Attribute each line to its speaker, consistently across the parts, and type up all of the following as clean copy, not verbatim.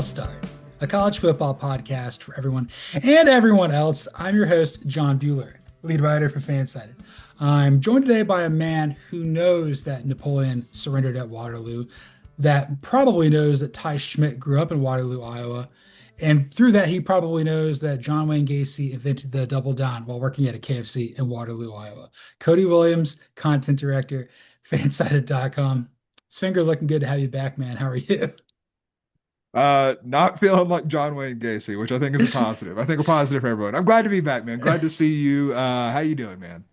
Speaker 1: Start, a college football podcast for everyone and everyone else. I'm your host, John Buhler, lead writer for FanSided. I'm joined today by a man who knows that Napoleon surrendered at Waterloo, that probably knows that Ty Schmidt grew up in Waterloo, Iowa, and through that, he probably knows that John Wayne Gacy invented the double down while working at a KFC in Waterloo, Iowa. Cody Williams, content director, fansided.com. It's finger looking good to have you back, man. How are you?
Speaker 2: Not feeling like John Wayne Gacy, which I think is a positive. I think a positive for everyone. I'm glad to be back, man. Glad to see you. How you doing, man?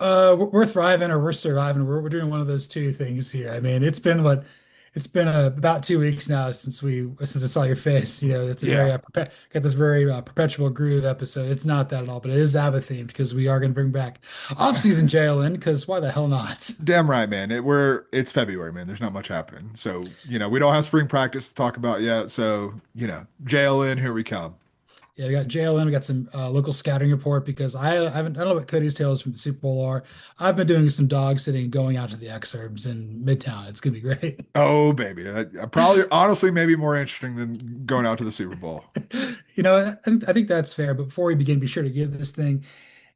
Speaker 1: We're thriving or we're surviving. We're doing one of those two things here. I mean, it's been about 2 weeks now since I saw your face. You know, it's a
Speaker 2: Yeah,
Speaker 1: very got this very perpetual groove episode. It's not that at all, but it is ABBA themed because we are going to bring back offseason Jalen. Because why the hell not?
Speaker 2: damn right, man. It's February, man. There's not much happening. So, we don't have spring practice to talk about yet. So, jail in, here we come.
Speaker 1: Yeah, we got JLN. We got some local scouting report because I don't know what Cody's tales from the Super Bowl are. I've been doing some dog sitting and going out to the exurbs in Midtown. It's gonna be great.
Speaker 2: Oh, baby. I probably honestly maybe more interesting than going out to the Super Bowl.
Speaker 1: I think that's fair. But before we begin, be sure to give this thing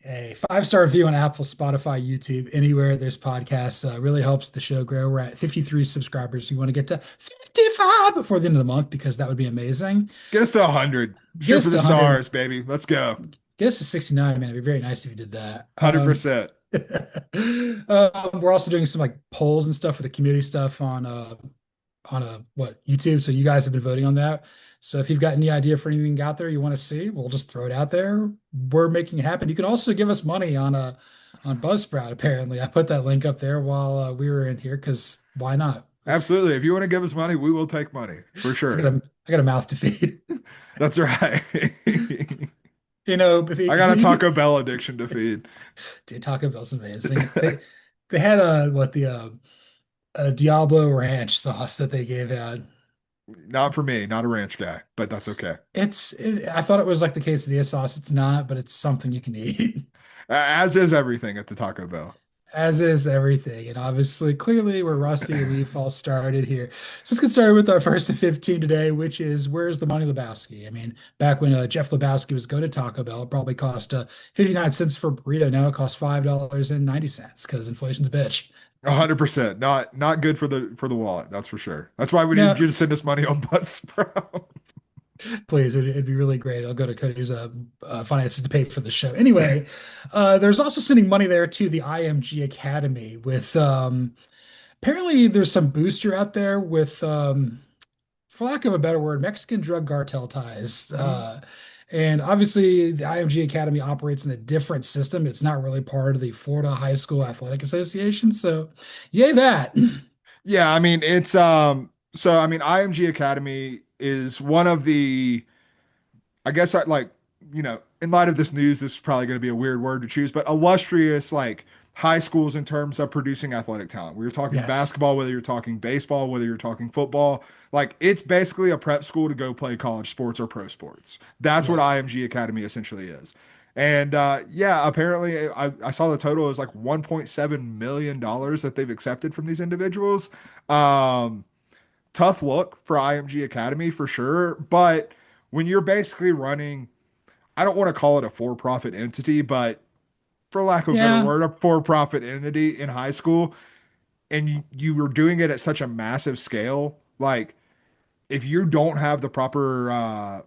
Speaker 1: a 5-star review on Apple, Spotify, YouTube, anywhere there's podcasts. Really helps the show grow. We're at 53 subscribers. We want to get to 55 before the end of the month because that would be amazing.
Speaker 2: Get us to 100.
Speaker 1: Get
Speaker 2: Shoot
Speaker 1: us
Speaker 2: for
Speaker 1: to
Speaker 2: the
Speaker 1: 100.
Speaker 2: stars, baby. Let's go.
Speaker 1: Get us to 69, man. It'd be very nice if you did that.
Speaker 2: 100%.
Speaker 1: We're also doing some like polls and stuff for the community stuff on what YouTube. So you guys have been voting on that. So if you've got any idea for anything out there you want to see, we'll just throw it out there. We're making it happen. You can also give us money on Buzzsprout. Apparently, I put that link up there while we were in here because why not?
Speaker 2: Absolutely. If you want to give us money, we will take money for
Speaker 1: I
Speaker 2: sure.
Speaker 1: got a mouth to feed.
Speaker 2: That's right. I
Speaker 1: If
Speaker 2: got a
Speaker 1: you
Speaker 2: Taco Bell addiction to feed.
Speaker 1: dude, Taco Bell's amazing. They had a Diablo Ranch sauce that they gave out.
Speaker 2: Not for me, not a ranch guy, but that's okay.
Speaker 1: I thought it was like the quesadilla sauce. It's not, but it's something you can eat.
Speaker 2: As is everything at the Taco Bell.
Speaker 1: As is everything. And obviously, clearly, we're rusty and we've all started here. So let's get started with our first of 15 today, which is where's the money, Lebowski? I mean, back when Jeff Lebowski was going to Taco Bell, it probably cost 59 cents for a burrito. Now it costs $5.90 because inflation's a bitch.
Speaker 2: 100%. Not good for the wallet, that's for sure. That's why we need
Speaker 1: Now,
Speaker 2: you to send us money on Buzzsprout.
Speaker 1: please, it'd be really great. I'll go to Cody's finances to pay for the show. Anyway, there's also sending money there to the IMG Academy with apparently there's some booster out there with for lack of a better word, Mexican drug cartel ties. And obviously the IMG Academy operates in a different system. It's not really part of the Florida High School Athletic Association. So yay that.
Speaker 2: Yeah, I mean IMG Academy is one of the I guess I like, in light of this news, this is probably going to be a weird word to choose, but illustrious like high schools in terms of producing athletic talent. We were talking
Speaker 1: Yes.
Speaker 2: basketball, whether you're talking baseball, whether you're talking football, like it's basically a prep school to go play college sports or pro sports. That's what
Speaker 1: Yeah.
Speaker 2: IMG Academy essentially is. And yeah, apparently I saw the total is like $1.7 million that they've accepted from these individuals. Um, Tough look for IMG Academy for sure. But when you're basically running, I don't want to call it a for-profit entity, but for lack of a better
Speaker 1: Yeah.
Speaker 2: word, a for-profit entity in high school, and you were doing it at such a massive scale, like if you don't have the proper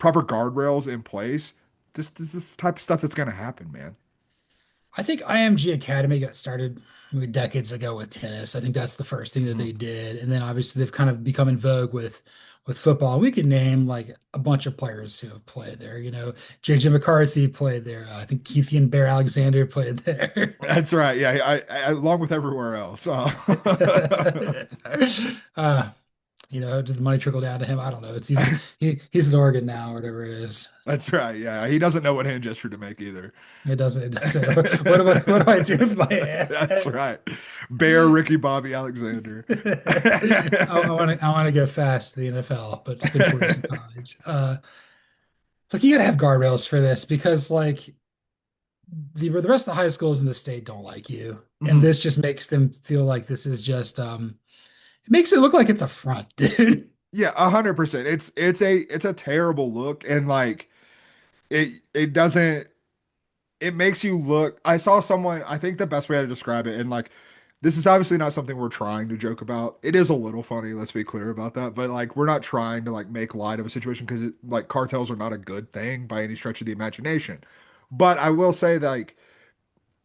Speaker 2: guardrails in place, this type of stuff that's gonna happen, man.
Speaker 1: I think IMG Academy got started decades ago with tennis. I think that's the first thing that
Speaker 2: Mhm.
Speaker 1: they did. And then obviously they've kind of become in vogue with football. We could name like a bunch of players who have played there. JJ McCarthy played there. I think Keithian Bear Alexander played there.
Speaker 2: That's right. Yeah, along with everywhere else.
Speaker 1: uh, did the money trickle down to him? I don't know. He's in Oregon now or whatever it is.
Speaker 2: That's right. Yeah, he doesn't know what hand gesture to make either.
Speaker 1: It doesn't. It doesn't. What do I do with my
Speaker 2: That's
Speaker 1: hands?
Speaker 2: right. Bear Ricky Bobby Alexander.
Speaker 1: I want to go fast to the NFL, but it's been 4 years in college. Like you gotta have guardrails for this because like the rest of the high schools in the state don't like you, and
Speaker 2: Mhm.
Speaker 1: this just makes them feel like this is just it makes it look like it's a front, dude.
Speaker 2: Yeah, 100%. It's a terrible look, and like it doesn't it makes you look. I saw someone, I think the best way to describe it, and like this is obviously not something we're trying to joke about. It is a little funny, let's be clear about that, but like we're not trying to like make light of a situation because like cartels are not a good thing by any stretch of the imagination. But I will say that like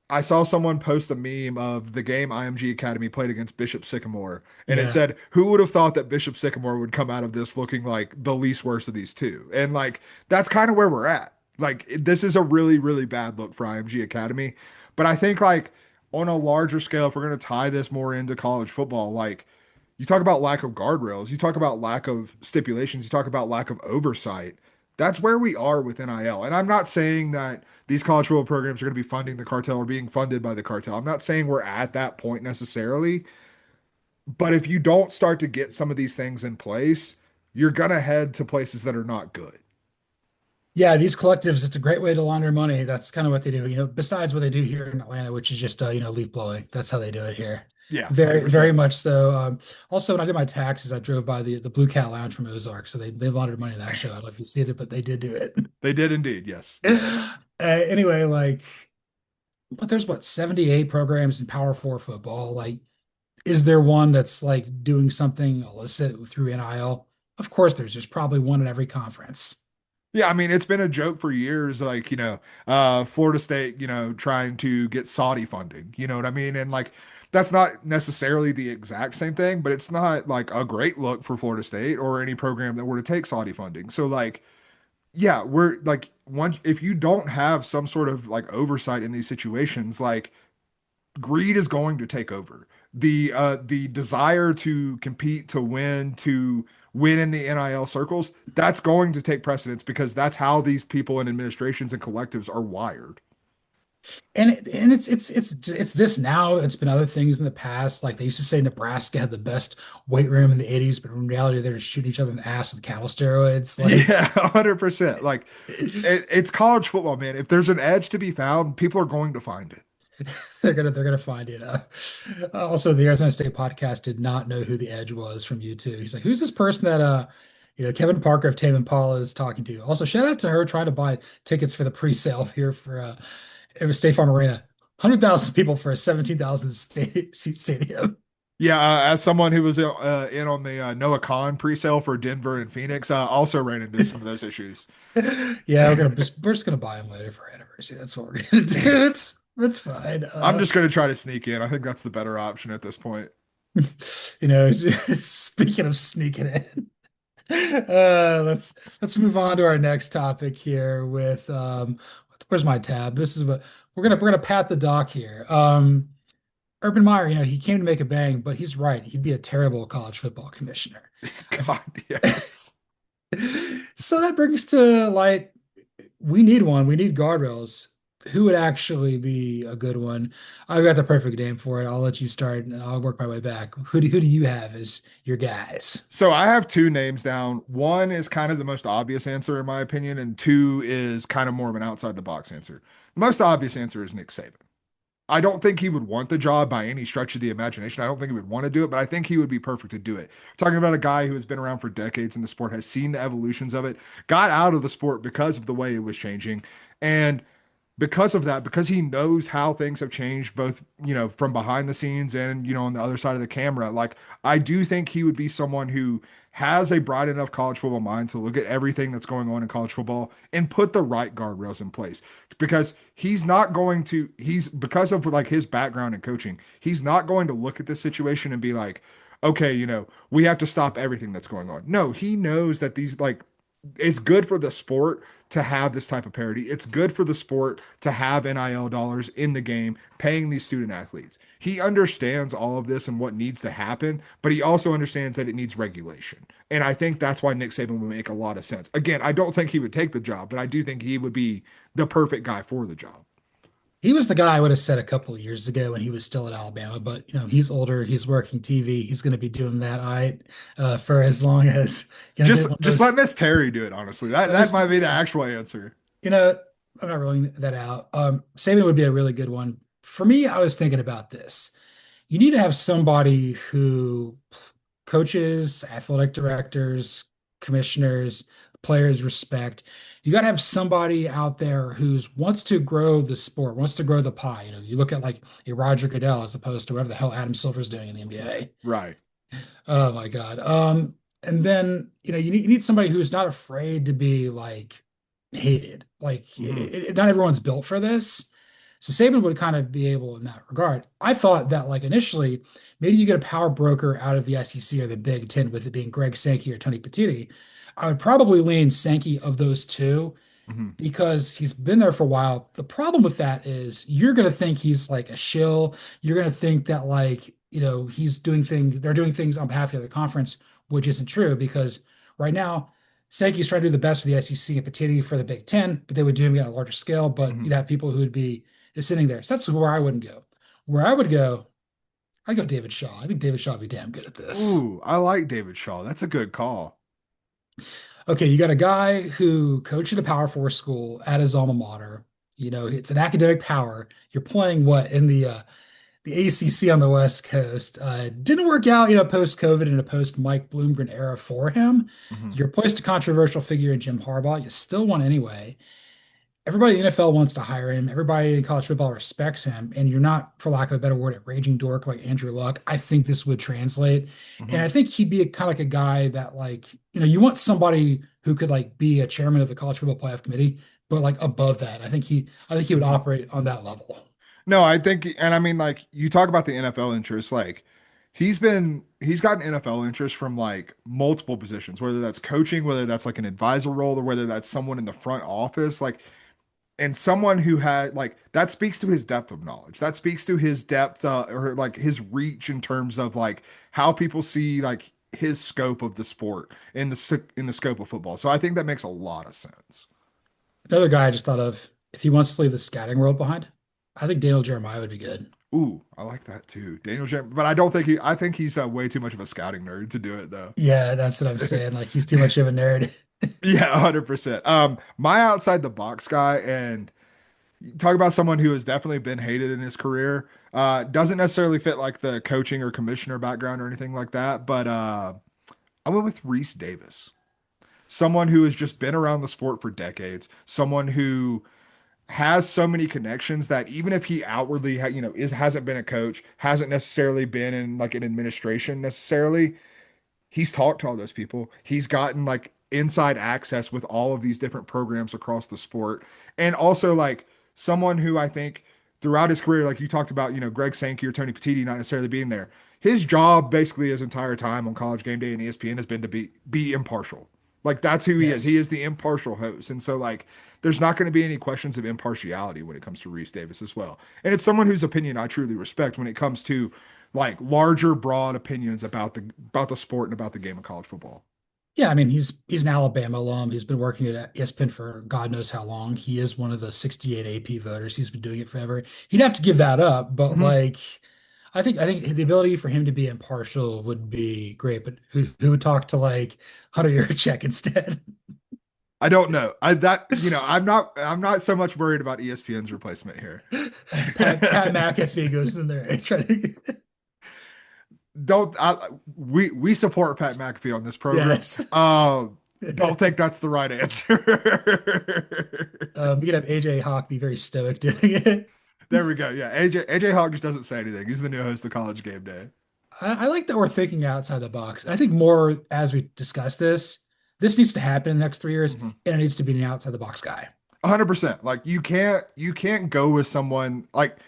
Speaker 2: I saw someone post a meme of the game IMG Academy played against Bishop Sycamore, and it
Speaker 1: Yeah.
Speaker 2: said, "Who would have thought that Bishop Sycamore would come out of this looking like the least worst of these two?" And like that's kind of where we're at. Like this is a really, really bad look for IMG Academy, but I think like on a larger scale, if we're gonna tie this more into college football, like you talk about lack of guardrails, you talk about lack of stipulations, you talk about lack of oversight. That's where we are with NIL. And I'm not saying that these college football programs are going to be funding the cartel or being funded by the cartel. I'm not saying we're at that point necessarily, but if you don't start to get some of these things in place, you're going to head to places that are not good.
Speaker 1: Yeah, these collectives, it's a great way to launder money. That's kind of what they do, besides what they do here in Atlanta, which is just, leaf blowing. That's how they do it here.
Speaker 2: Yeah,
Speaker 1: Very, very
Speaker 2: 100%.
Speaker 1: much so. Also, when I did my taxes, I drove by the Blue Cat Lounge from Ozark. So they laundered money in that show. I don't know if you see it, but they did do it.
Speaker 2: They did indeed. Yes. Yes.
Speaker 1: Anyway, but there's what, 78 programs in Power Four football. Like, is there one that's like doing something illicit through NIL? Of course, there's probably one in every conference.
Speaker 2: Yeah, I mean, it's been a joke for years, like, Florida State, trying to get Saudi funding, you know what I mean? And like, that's not necessarily the exact same thing, but it's not like a great look for Florida State or any program that were to take Saudi funding. So, like, yeah, we're like, once if you don't have some sort of like oversight in these situations, like, greed is going to take over. The desire to compete, to win in the NIL circles, that's going to take precedence because that's how these people in administrations and collectives are wired.
Speaker 1: And it's this now. It's been other things in the past. Like they used to say Nebraska had the best weight room in the 80s, but in reality they're just shooting each other in the ass with cattle steroids. Like
Speaker 2: Yeah, 100%. Like it's college football, man. If there's an edge to be found, people are going to find it.
Speaker 1: they're gonna find it. Also, the Arizona State podcast did not know who the Edge was from YouTube. He's like, who's this person that Kevin Parker of Tame Impala is talking to? Also, shout out to her trying to buy tickets for the pre-sale here for it was State Farm Arena. 100,000 people for a 17,000 seat stadium.
Speaker 2: Yeah, as someone who was in on the Noah Khan pre-sale for Denver and Phoenix, also ran into some of those issues.
Speaker 1: Yeah, we're just gonna buy them later for anniversary. That's what we're gonna do. It's fine.
Speaker 2: I'm just going to try to sneak in. I think that's the better option at this point.
Speaker 1: Speaking of sneaking in, let's move on to our next topic here with where's my tab? This is what we're gonna pat the doc here. Urban Meyer, he came to make a bang, but he's right. He'd be a terrible college football commissioner.
Speaker 2: God, yes.
Speaker 1: So that brings to light, we need one. We need guardrails. Who would actually be a good one? I've got the perfect name for it. I'll let you start and I'll work my way back. Who do you have as your guys?
Speaker 2: So I have two names down. One is kind of the most obvious answer in my opinion, and two is kind of more of an outside the box answer. The most obvious answer is Nick Saban. I don't think he would want the job by any stretch of the imagination. I don't think he would want to do it, but I think he would be perfect to do it. Talking about a guy who has been around for decades in the sport, has seen the evolutions of it, got out of the sport because of the way it was changing. And because of that, because he knows how things have changed, both, from behind the scenes and, on the other side of the camera, like, I do think he would be someone who has a bright enough college football mind to look at everything that's going on in college football and put the right guardrails in place because he's because of like his background in coaching, he's not going to look at this situation and be like, okay, we have to stop everything that's going on. No, he knows that these like it's good for the sport to have this type of parity. It's good for the sport to have NIL dollars in the game paying these student athletes. He understands all of this and what needs to happen, but he also understands that it needs regulation. And I think that's why Nick Saban would make a lot of sense. Again, I don't think he would take the job, but I do think he would be the perfect guy for the job.
Speaker 1: He was the guy I would have said a couple of years ago when he was still at Alabama, but he's older, he's working TV, he's going to be doing that all right for as long as
Speaker 2: Just let Miss Terry do it, honestly. That might be the actual answer.
Speaker 1: you know, I'm not ruling that out. Saban would be a really good one. For me, I was thinking about this. You need to have somebody who coaches, athletic directors, commissioners, players respect. You got to have somebody out there who's wants to grow the sport, wants to grow the pie. You look at like a Roger Goodell as opposed to whatever the hell Adam Silver's doing in the NBA.
Speaker 2: Right.
Speaker 1: Oh my God. And then you need somebody who's not afraid to be like hated. Like
Speaker 2: Hmm.
Speaker 1: not everyone's built for this. So Saban would kind of be able in that regard. I thought that like initially, maybe you get a power broker out of the SEC or the Big Ten, with it being Greg Sankey or Tony Petitti. I would probably lean Sankey of those two
Speaker 2: Hmm.
Speaker 1: because he's been there for a while. The problem with that is you're going to think he's like a shill. You're going to think that like, they're doing things on behalf of the conference, which isn't true because right now Sankey's trying to do the best for the SEC and Petitti for the Big Ten, but they would do him on a larger scale, but
Speaker 2: Hmm.
Speaker 1: you'd have people who would be just sitting there. So that's where I wouldn't go. Where I would go, I'd go David Shaw. I think David Shaw would be damn good at this.
Speaker 2: Ooh, I like David Shaw. That's a good call.
Speaker 1: Okay, you got a guy who coached at a Power Four school at his alma mater. It's an academic power. You're playing what in the ACC on the West Coast. Didn't work out, post COVID and a post Mike Bloomgren era for him.
Speaker 2: Hmm.
Speaker 1: You replaced a controversial figure in Jim Harbaugh. You still won anyway. Everybody in the NFL wants to hire him. Everybody in college football respects him. And you're not, for lack of a better word, a raging dork like Andrew Luck. I think this would translate. And
Speaker 2: Hmm.
Speaker 1: I think he'd be kind of like a guy that like, you want somebody who could like be a chairman of the college football playoff committee, but like above that. I think he would
Speaker 2: Hmm.
Speaker 1: operate on that level.
Speaker 2: No, I think, and I mean, like you talk about the NFL interest, like he's gotten NFL interest from like multiple positions, whether that's coaching, whether that's like an advisor role, or whether that's someone in the front office, like, and someone who had like that speaks to his depth of knowledge. That speaks to his depth, or like his reach in terms of like how people see like his scope of the sport in the scope of football. So I think that makes a lot of sense.
Speaker 1: Another guy I just thought of, if he wants to leave the scouting world behind, I think Daniel Jeremiah would be good.
Speaker 2: Ooh, I like that too. Daniel James, but I don't think I think he's way too much of a scouting nerd to do it though.
Speaker 1: Yeah, that's what I'm saying. Like he's too much of a nerd.
Speaker 2: Yeah, 100%. My outside the box guy, and talk about someone who has definitely been hated in his career. Doesn't necessarily fit like the coaching or commissioner background or anything like that, but I went with Reese Davis. Someone who has just been around the sport for decades, someone who has so many connections that even if he outwardly hasn't been a coach, hasn't necessarily been in like an administration necessarily, he's talked to all those people. He's gotten like inside access with all of these different programs across the sport. And also like someone who I think throughout his career, like you talked about, Greg Sankey or Tony Petitti not necessarily being there. His job basically his entire time on College Game Day and ESPN has been to be impartial. Like that's who he is. He
Speaker 1: Yes.
Speaker 2: is the impartial host. And so like there's not going to be any questions of impartiality when it comes to Reese Davis as well. And it's someone whose opinion I truly respect when it comes to like larger, broad opinions about the sport and about the game of college football.
Speaker 1: Yeah, I mean he's an Alabama alum. He's been working at ESPN for God knows how long. He is one of the 68 AP voters. He's been doing it forever. He'd have to give that up, but
Speaker 2: Mhm.
Speaker 1: like I think the ability for him to be impartial would be great. But who would talk to like Hunter Yurachek instead?
Speaker 2: I don't know. I'm not so much worried about ESPN's replacement here.
Speaker 1: Pat McAfee goes in there and try to
Speaker 2: don't we support Pat McAfee on this program.
Speaker 1: yes.
Speaker 2: Don't think that's the right answer.
Speaker 1: We could have AJ Hawk be very stoic doing it.
Speaker 2: There we go. Yeah, AJ Hawk just doesn't say anything. He's the new host of College Game Day.
Speaker 1: I like that we're thinking outside the box. I think more as we discuss this needs to happen in the next 3 years,
Speaker 2: Mhm.
Speaker 1: and it needs to be an outside the box guy.
Speaker 2: 100%. Like you can't go with someone like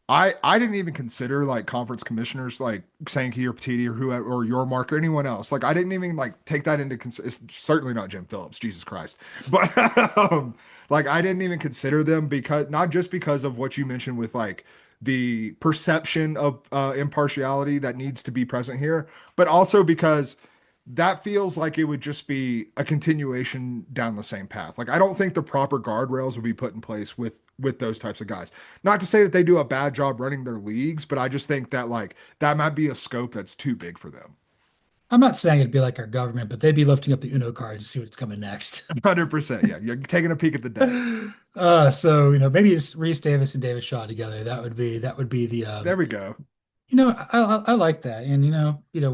Speaker 2: I didn't even consider like conference commissioners like Sankey or Petiti or whoever or your mark or anyone else. Like I didn't even like take that into It's certainly not Jim Phillips, Jesus Christ. But like I didn't even consider them because not just because of what you mentioned with like the perception of impartiality that needs to be present here, but also because that feels like it would just be a continuation down the same path. Like I don't think the proper guardrails would be put in place with those types of guys. Not to say that they do a bad job running their leagues, but I just think that like that might be a scope that's too big for them.
Speaker 1: I'm not saying it'd be like our government, but they'd be lifting up the Uno card to see what's coming next.
Speaker 2: 100%. Yeah, you're taking a peek at the deck.
Speaker 1: So maybe it's Reese Davis and David Shaw together. That would be the
Speaker 2: There we go.
Speaker 1: I like that, and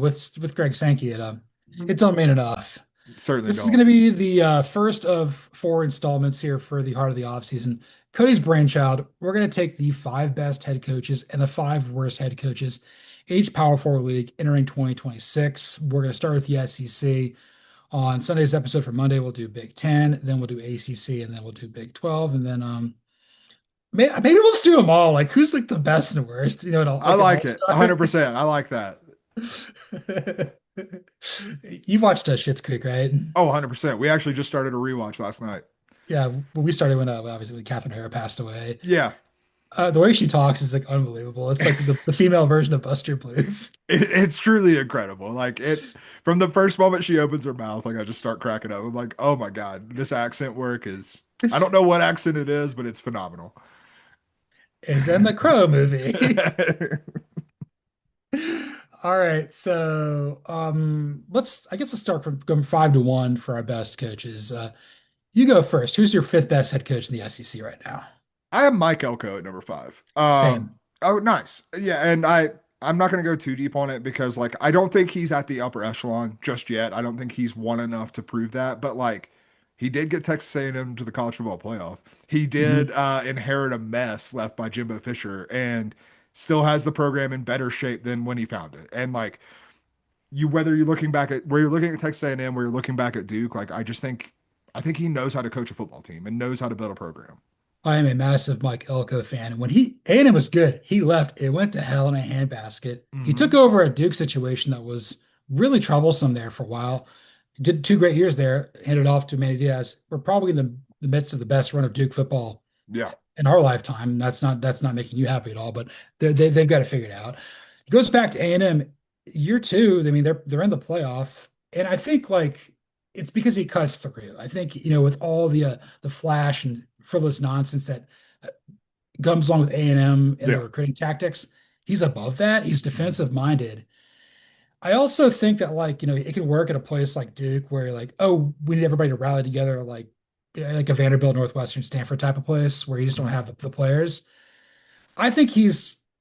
Speaker 1: with Greg Sankey, it don't mean enough.
Speaker 2: Certainly
Speaker 1: This is
Speaker 2: don't.
Speaker 1: going to be the first of four installments here for the heart of the offseason. Cody's brainchild. We're going to take the five best head coaches and the five worst head coaches in each Power Four league entering 2026. We're going to start with the SEC. On Sunday's episode for Monday, we'll do Big Ten, then we'll do ACC, and then we'll do Big 12, and then maybe we'll just do them all. Like who's like the best and worst?
Speaker 2: I
Speaker 1: Like an
Speaker 2: like it.
Speaker 1: all-star.
Speaker 2: 100%. I like that.
Speaker 1: You watched Schitt's Creek, right?
Speaker 2: Oh, 100%. We actually just started a rewatch last night.
Speaker 1: Yeah, well, we started when obviously when Catherine Hare passed away.
Speaker 2: Yeah.
Speaker 1: The way she talks is like unbelievable. It's like the female version of Buster Bluth.
Speaker 2: It's truly incredible. Like it from the first moment she opens her mouth, like I just start cracking up. I'm like, oh my God, this accent work is I don't know what accent it is, but it's phenomenal.
Speaker 1: Is in the Crow movie. All right, so let's start from going 5 to 1 for our best coaches. You go first. Who's your fifth best head coach in the SEC right now?
Speaker 2: I have Mike Elko at number five.
Speaker 1: Same.
Speaker 2: Oh, nice. Yeah, and I'm not going to go too deep on it because like I don't think he's at the upper echelon just yet. I don't think he's won enough to prove that. But like he did get Texas A&M to the college football playoff. He did
Speaker 1: Mhm.
Speaker 2: inherit a mess left by Jimbo Fisher and still has the program in better shape than when he found it. And like you, whether you're looking back at where you're looking at Texas A&M, where you're looking back at Duke, like I think he knows how to coach a football team and knows how to build a program.
Speaker 1: I am a massive Mike Elko fan. When he A&M was good, he left. It went to hell in a handbasket. He took
Speaker 2: Hmm.
Speaker 1: over a Duke situation that was really troublesome there for a while. Did 2 great years there, handed off to Manny Diaz. We're probably in the midst of the best run of Duke football
Speaker 2: Yeah.
Speaker 1: in our lifetime. That's not making you happy at all, but they've got it figured out. He goes back to A&M year two. I mean, they're in the playoff, and I think like it's because he cuts through. I think with all the flash and frivolous nonsense that uh, comes along with A&M and the
Speaker 2: Yeah.
Speaker 1: recruiting tactics, he's above that. He's
Speaker 2: Mhm.
Speaker 1: defensive minded. I also think that like it can work at a place like Duke where like oh we need everybody to rally together like a Vanderbilt, Northwestern, Stanford type of place where you just don't
Speaker 2: Mhm.
Speaker 1: have the players. I think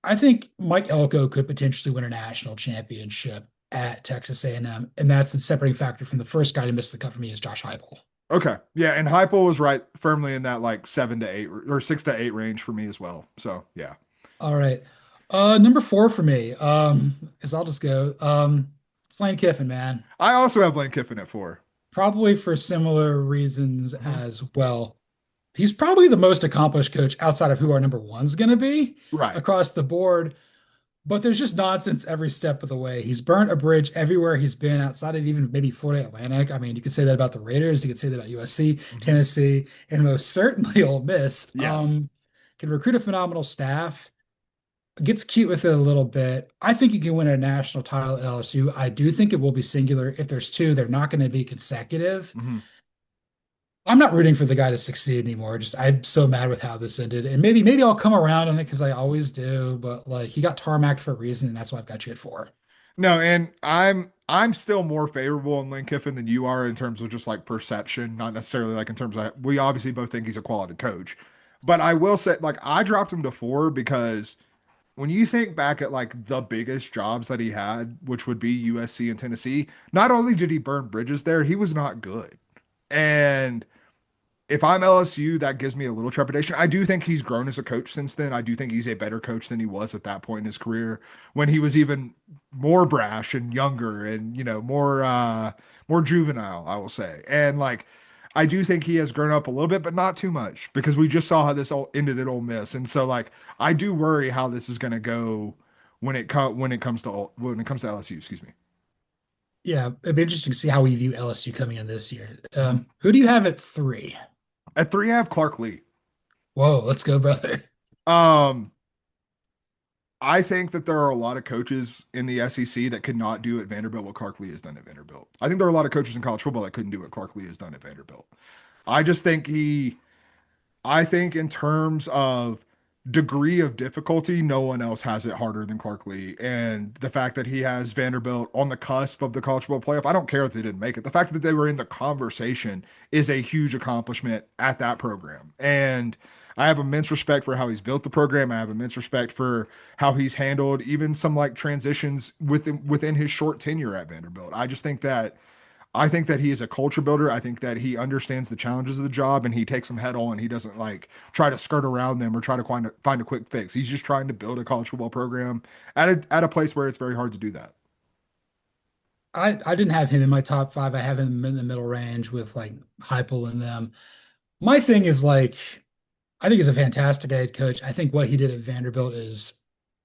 Speaker 1: I think Mike Elko could potentially win a national championship at Texas A&M, and that's the separating factor from the first guy to miss the cut for me is Josh Heupel.
Speaker 2: Okay. Yeah, and Heupel was right firmly in that like 7 to 8 or 6 to 8 range for me as well. So yeah.
Speaker 1: All right. Number four for me, is I'll just go. It's Lane Kiffin, man.
Speaker 2: I also have Lane Kiffin at 4.
Speaker 1: Probably for similar reasons
Speaker 2: Mhm.
Speaker 1: as well. He's probably the most accomplished coach outside of who our number one's going to be
Speaker 2: Right.
Speaker 1: across the board. But there's just nonsense every step of the way. He's burnt a bridge everywhere he's been outside of even maybe Florida Atlantic. I mean, you could say that about the Raiders. You could say that about USC,
Speaker 2: Mhm.
Speaker 1: Tennessee, and most certainly Ole Miss.
Speaker 2: Yes.
Speaker 1: Can recruit a phenomenal staff, gets cute with it a little bit. I think you can win a national title at LSU. I do think it will be singular. If there's two, they're not going to be consecutive.
Speaker 2: Mhm.
Speaker 1: I'm not rooting for the guy to succeed anymore. Just I'm so mad with how this ended. And maybe I'll come around on it because I always do. But like he got tarmacked for a reason, and that's why I've got you at four.
Speaker 2: No, and I'm still more favorable in Lane Kiffin than you are in terms of just like perception, not necessarily like in terms of we obviously both think he's a quality coach. But I will say like I dropped him to 4 because when you think back at like the biggest jobs that he had, which would be USC and Tennessee, not only did he burn bridges there, he was not good. And if I'm LSU, that gives me a little trepidation. I do think he's grown as a coach since then. I do think he's a better coach than he was at that point in his career when he was even more brash and younger and more juvenile, I will say. And like I do think he has grown up a little bit, but not too much because we just saw how this all ended at Ole Miss. And so like I do worry how this is going to go when it comes to LSU, excuse me.
Speaker 1: Yeah, it'd be interesting to see how we view LSU coming in this year.
Speaker 2: Mhm.
Speaker 1: Who do you have at three?
Speaker 2: At 3 I have Clark Lee.
Speaker 1: Whoa, let's go, brother.
Speaker 2: Um I think that there are a lot of coaches in the SEC that could not do at Vanderbilt what Clark Lee has done at Vanderbilt. I think there are a lot of coaches in college football that couldn't do what Clark Lee has done at Vanderbilt. I just think I think in terms of degree of difficulty, no one else has it harder than Clark Lee. And the fact that he has Vanderbilt on the cusp of the college football playoff, I don't care if they didn't make it. The fact that they were in the conversation is a huge accomplishment at that program. And I have immense respect for how he's built the program. I have immense respect for how he's handled even some like transitions within his short tenure at Vanderbilt. I think that he is a culture builder. I think that he understands the challenges of the job and he takes them head on. He doesn't like try to skirt around them or try to find a quick fix. He's just trying to build a college football program at a place where it's very hard to do that.
Speaker 1: I didn't have him in my top five. I have him in the middle range with like Heupel and them. My thing is like, I think he's a fantastic head coach. I think what he did at Vanderbilt is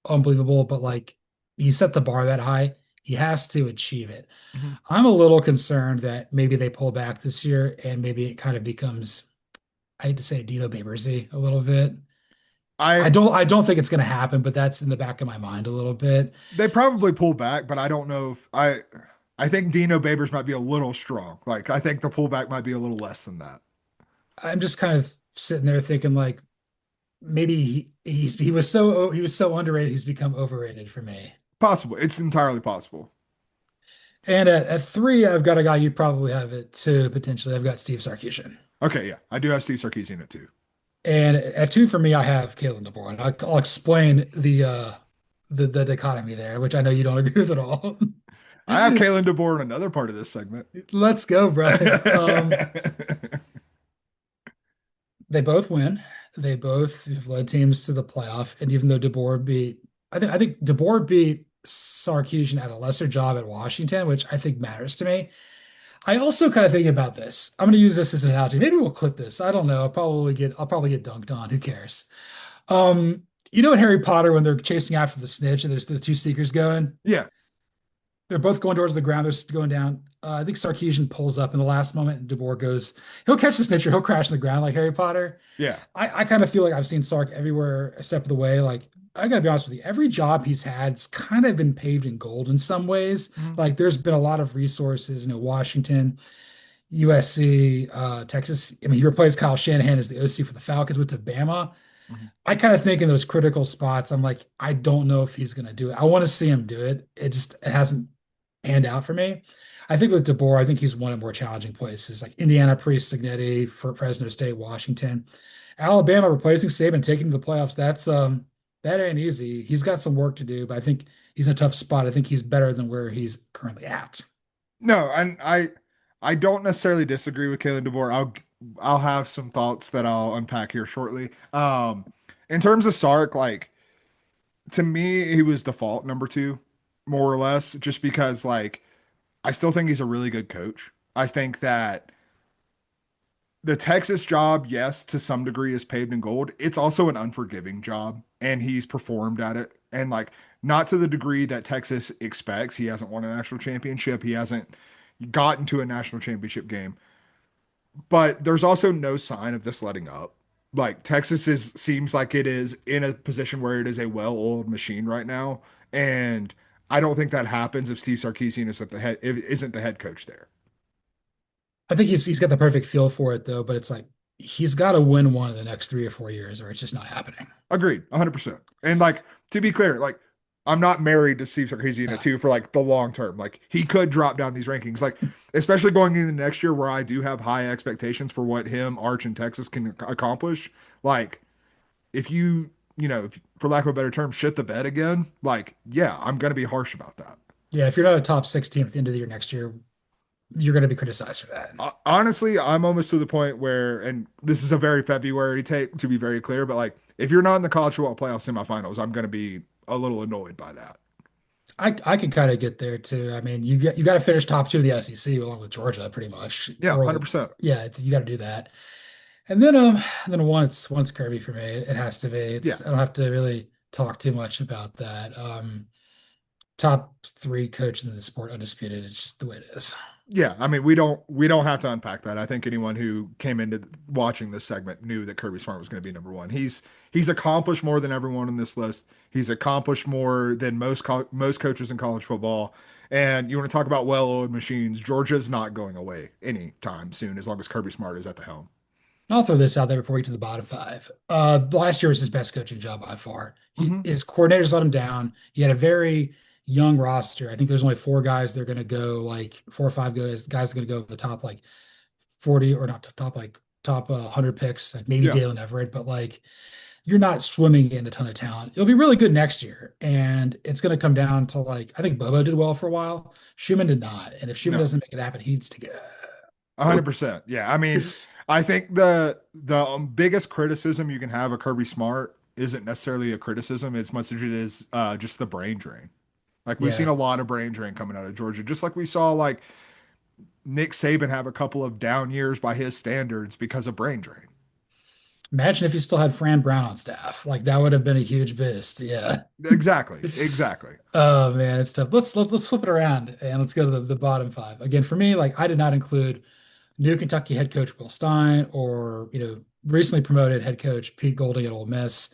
Speaker 1: unbelievable, but like he set the bar that high. He has to achieve it.
Speaker 2: Mhm.
Speaker 1: I'm a little concerned that maybe they pull back this year and maybe it kind of becomes, I hate to say it, Dino Babers-y a little bit.
Speaker 2: I
Speaker 1: I don't think it's going to happen, but that's in the back of my mind a little bit.
Speaker 2: They probably pull back, but I don't know if I think Dino Babers might be a little strong. Like I think the pullback might be a little less than that.
Speaker 1: I'm just kind of sitting there thinking like maybe he was so underrated he's become overrated for me.
Speaker 2: Possible. It's entirely possible.
Speaker 1: And at three, I've got a guy you probably have it too potentially. I've got Steve Sarkisian.
Speaker 2: Okay, yeah. I do have Steve Sarkisian at two.
Speaker 1: And at two for me, I have Kalen DeBoer. And I'll explain the dichotomy there, which I know you don't agree with at all.
Speaker 2: I have Kalen DeBoer in another part of this segment.
Speaker 1: Let's go, brother. They both win. They both have led teams to the playoff. And even though I think DeBoer beat Sarkisian at a lesser job at Washington, which I think matters to me. I also kind of think about this. I'm going to use this as an analogy. Maybe we'll clip this. I don't know. I'll probably get dunked on. Who cares? You know in Harry Potter when they're chasing after the snitch and there's the two seekers going?
Speaker 2: Yeah.
Speaker 1: They're both going towards the ground. They're going down. I think Sarkisian pulls up in the last moment, and DeBoer goes, he'll catch the snitcher, he'll crash on the ground like Harry Potter.
Speaker 2: Yeah.
Speaker 1: I kind of feel like I've seen Sark everywhere a step of the way. Like, I gotta be honest with you, every job he's had's kind of been paved in gold in some ways.
Speaker 2: Mhm.
Speaker 1: Like, there's been a lot of resources, Washington, USC, Texas. I mean, he replaced Kyle Shanahan as the OC for the Falcons, went to Bama.
Speaker 2: Mhm.
Speaker 1: I kind of think in those critical spots, I'm like, I don't know if he's going to do it. I want to see him do it. It hasn't panned out for me. I think with DeBoer, I think he's one of more challenging places like Indiana, Priest, Signetti, for Fresno State, Washington, Alabama replacing Saban, taking him to the playoffs. That ain't easy. He's got some work to do, but I think he's in a tough spot. I think he's better than where he's currently at.
Speaker 2: No, and I don't necessarily disagree with Kalen DeBoer. I'll have some thoughts that I'll unpack here shortly. In terms of Sark, like to me, he was default number two, more or less, just because like I still think he's a really good coach. I think that the Texas job, yes, to some degree is paved in gold. It's also an unforgiving job, and he's performed at it. And like not to the degree that Texas expects. He hasn't won a national championship. He hasn't gotten to a national championship game. But there's also no sign of this letting up. Like Texas is seems like it is in a position where it is a well-oiled machine right now. And I don't think that happens if Steve Sarkisian is at the head, isn't the head coach there.
Speaker 1: I think he's got the perfect feel for it though, but it's like he's got to win one in the next 3 or 4 years, or it's just not happening.
Speaker 2: Agreed, 100%. And like to be clear, like I'm not married to Steve Sarkisian
Speaker 1: Yeah.
Speaker 2: at two for like the long term. Like he could drop down these rankings, like especially going into next year where I do have high expectations for what him, Arch, and Texas can accomplish. Like if if, for lack of a better term, shit the bed again, like yeah, I'm gonna be harsh about that.
Speaker 1: Yeah, if you're not a top 16 at the end of the year next year, you're going to be criticized for that.
Speaker 2: Honestly, I'm almost to the point where, and this is a very February take to be very clear, but like if you're not in the college football playoff semifinals, I'm gonna be a little annoyed by that.
Speaker 1: I can kind of get there too. I mean, you got to finish top two of the SEC along with Georgia, pretty much.
Speaker 2: Yeah,
Speaker 1: Or
Speaker 2: 100%.
Speaker 1: yeah, you got to do that. And then once Kirby for me, it has to be.
Speaker 2: Yeah.
Speaker 1: I don't have to really talk too much about that. Top three coach in the sport, undisputed. It's just the way it is.
Speaker 2: Yeah, I mean we don't have to unpack that. I think anyone who came into watching this segment knew that Kirby Smart was going to be number one. He's accomplished more than everyone on this list. He's accomplished more than most coaches in college football. And you want to talk about well-oiled machines? Georgia's not going away anytime soon, as long as Kirby Smart is at the helm.
Speaker 1: And I'll throw this out there before we get to the bottom five. Last year was his best coaching job by far.
Speaker 2: Hmm.
Speaker 1: His coordinators let him down. He had a very young roster. I think there's only four guys they're going to go, like four or five guys are going to go in the top like 40, or not top, like top 100 picks, like maybe
Speaker 2: Yeah.
Speaker 1: Dalen Everett, but like you're not swimming in a ton of talent. It'll be really good next year. And it's going to come down to, like, I think Bobo did well for a while. Schumann did not. And if Schumann
Speaker 2: No.
Speaker 1: doesn't make it happen, he needs to go.
Speaker 2: 100%. Yeah. I mean, I think the biggest criticism you can have of Kirby Smart isn't necessarily a criticism as much as it is just the brain drain. Like we've seen
Speaker 1: Yeah.
Speaker 2: a lot of brain drain coming out of Georgia, just like we saw like Nick Saban have a couple of down years by his standards because of brain drain.
Speaker 1: Imagine if you still had Fran Brown on staff. Like that would have been a huge boost. Yeah.
Speaker 2: Exactly. Exactly.
Speaker 1: Oh man, it's tough. Let's flip it around and let's go to the bottom five. Again, for me, like I did not include new Kentucky head coach Will Stein, or recently promoted head coach Pete Golding at Ole Miss.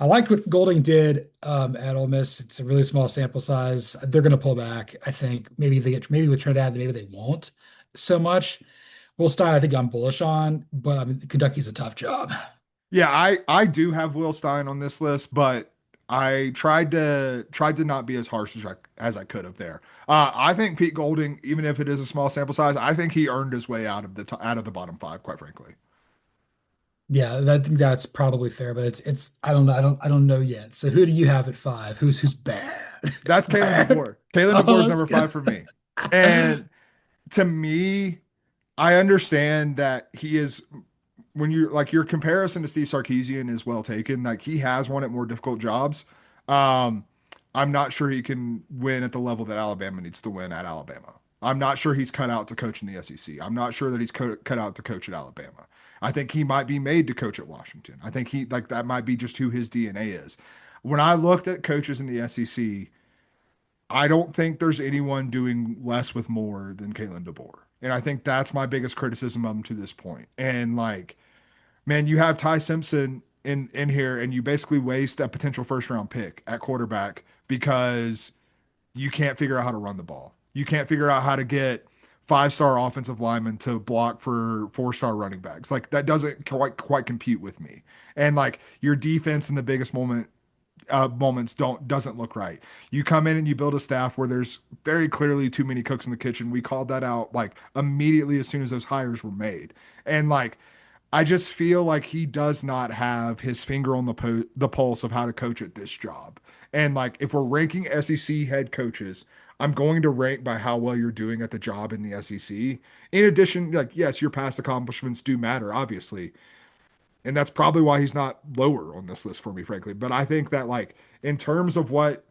Speaker 1: I liked what Golding did at Ole Miss. It's a really small sample size. They're going to pull back. I think maybe with Trinidad, maybe they won't so much. Will Stein, I think I'm bullish on, but I mean, Kentucky's a tough job.
Speaker 2: Yeah, I do have Will Stein on this list, but I tried to not be as harsh as I could have there. I think Pete Golding, even if it is a small sample size, I think he earned his way out of the bottom five, quite frankly.
Speaker 1: Yeah, I think that's probably fair, but it's I don't know yet. So who do you have at five? Who's bad?
Speaker 2: That's Kalen
Speaker 1: Bad.
Speaker 2: DeBoer. Kalen
Speaker 1: Oh,
Speaker 2: DeBoer is
Speaker 1: let's
Speaker 2: number
Speaker 1: go.
Speaker 2: five for me. And to me, I understand that he is when you like your comparison to Steve Sarkisian is well taken. Like he has won at more difficult jobs. Um, I'm not sure he can win at the level that Alabama needs to win at Alabama. I'm not sure he's cut out to coach in the SEC. I'm not sure that he's cut out to coach at Alabama. I think he might be made to coach at Washington. I think he like that might be just who his DNA is. When I looked at coaches in the SEC, I don't think there's anyone doing less with more than Kalen DeBoer. And I think that's my biggest criticism of him to this point. And like, man, you have Ty Simpson in here, and you basically waste a potential first round pick at quarterback because you can't figure out how to run the ball. You can't figure out how to get five-star offensive linemen to block for four-star running backs. Like that doesn't quite compute with me. And like your defense in the biggest moments doesn't look right. You come in and you build a staff where there's very clearly too many cooks in the kitchen. We called that out like immediately as soon as those hires were made. And like I just feel like he does not have his finger on the pulse of how to coach at this job. And like if we're ranking SEC head coaches, I'm going to rank by how well you're doing at the job in the SEC. In addition, like yes, your past accomplishments do matter, obviously, and that's probably why he's not lower on this list for me, frankly. But I think that like in terms of what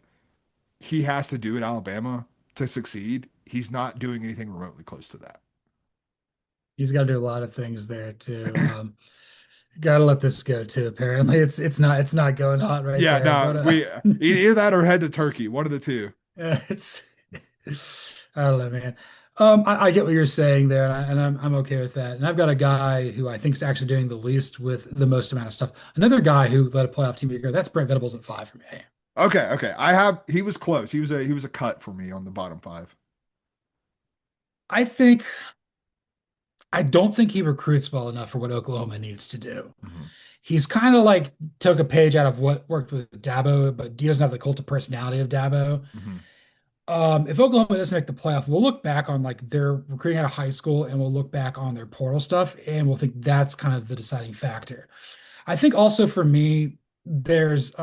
Speaker 2: he has to do at Alabama to succeed, he's not doing anything remotely close to that.
Speaker 1: He's got to do a lot of things there too. Got to let this go too. Apparently, it's not going hot right
Speaker 2: Yeah,
Speaker 1: there.
Speaker 2: no,
Speaker 1: But
Speaker 2: we either that or head to Turkey, one of the two.
Speaker 1: it's I don't know, man. I get what you're saying there, and I'm okay with that. And I've got a guy who I think is actually doing the least with the most amount of stuff. Another guy who led a playoff team a year ago. That's Brent Venables at five for me.
Speaker 2: Okay, okay. I have he was close. He was a cut for me on the bottom five.
Speaker 1: I think I don't think he recruits well enough for what Oklahoma needs to do.
Speaker 2: Mhm.
Speaker 1: He's kind of like took a page out of what worked with Dabo, but he doesn't have the cult of personality of Dabo.
Speaker 2: Mhm.
Speaker 1: If Oklahoma doesn't make the playoff, we'll look back on like their recruiting out of high school, and we'll look back on their portal stuff, and we'll think that's kind of the deciding factor. I think also for me, there's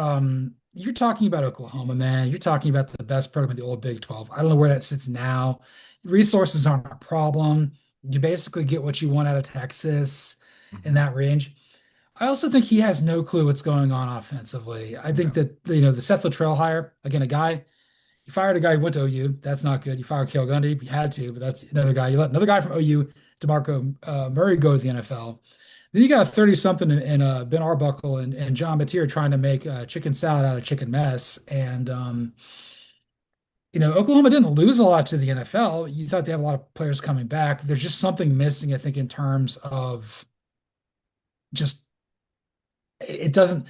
Speaker 1: you're talking about Oklahoma, man. You're talking about the best program in the old Big 12. I don't know where that sits now. Resources aren't a problem. You basically get what you want out of Texas in
Speaker 2: Mhm.
Speaker 1: that range. I also think he has no clue what's going on offensively. I think
Speaker 2: No.
Speaker 1: that the Seth Luttrell hire, again, a guy you fired a guy who went to OU. That's not good. You fired Cale Gundy. You had to, but that's another guy. You let another guy from OU, DeMarco Murray, go to the NFL. Then you got a 30 something in Ben Arbuckle and John Mateer trying to make chicken salad out of chicken mess. And, Oklahoma didn't lose a lot to the NFL. You thought they have a lot of players coming back. There's just something missing, I think, in terms of just it doesn't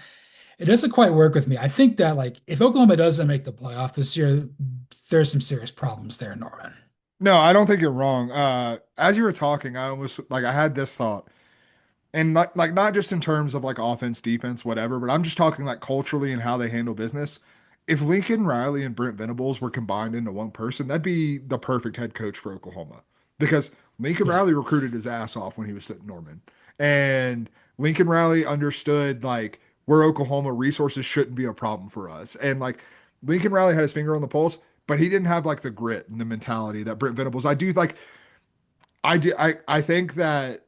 Speaker 1: it doesn't quite work with me. I think that like if Oklahoma doesn't make the playoff this year, there's some serious problems there, Norman.
Speaker 2: No, I don't think you're wrong. As you were talking, I almost like I had this thought. And not just in terms of like offense, defense, whatever, but I'm just talking like culturally and how they handle business. If Lincoln Riley and Brent Venables were combined into one person, that'd be the perfect head coach for Oklahoma. Because Lincoln
Speaker 1: Yeah.
Speaker 2: Riley recruited his ass off when he was at Norman. And Lincoln Riley understood like where Oklahoma resources shouldn't be a problem for us. And like Lincoln Riley had his finger on the pulse, but he didn't have like the grit and the mentality that Brent Venables. I think that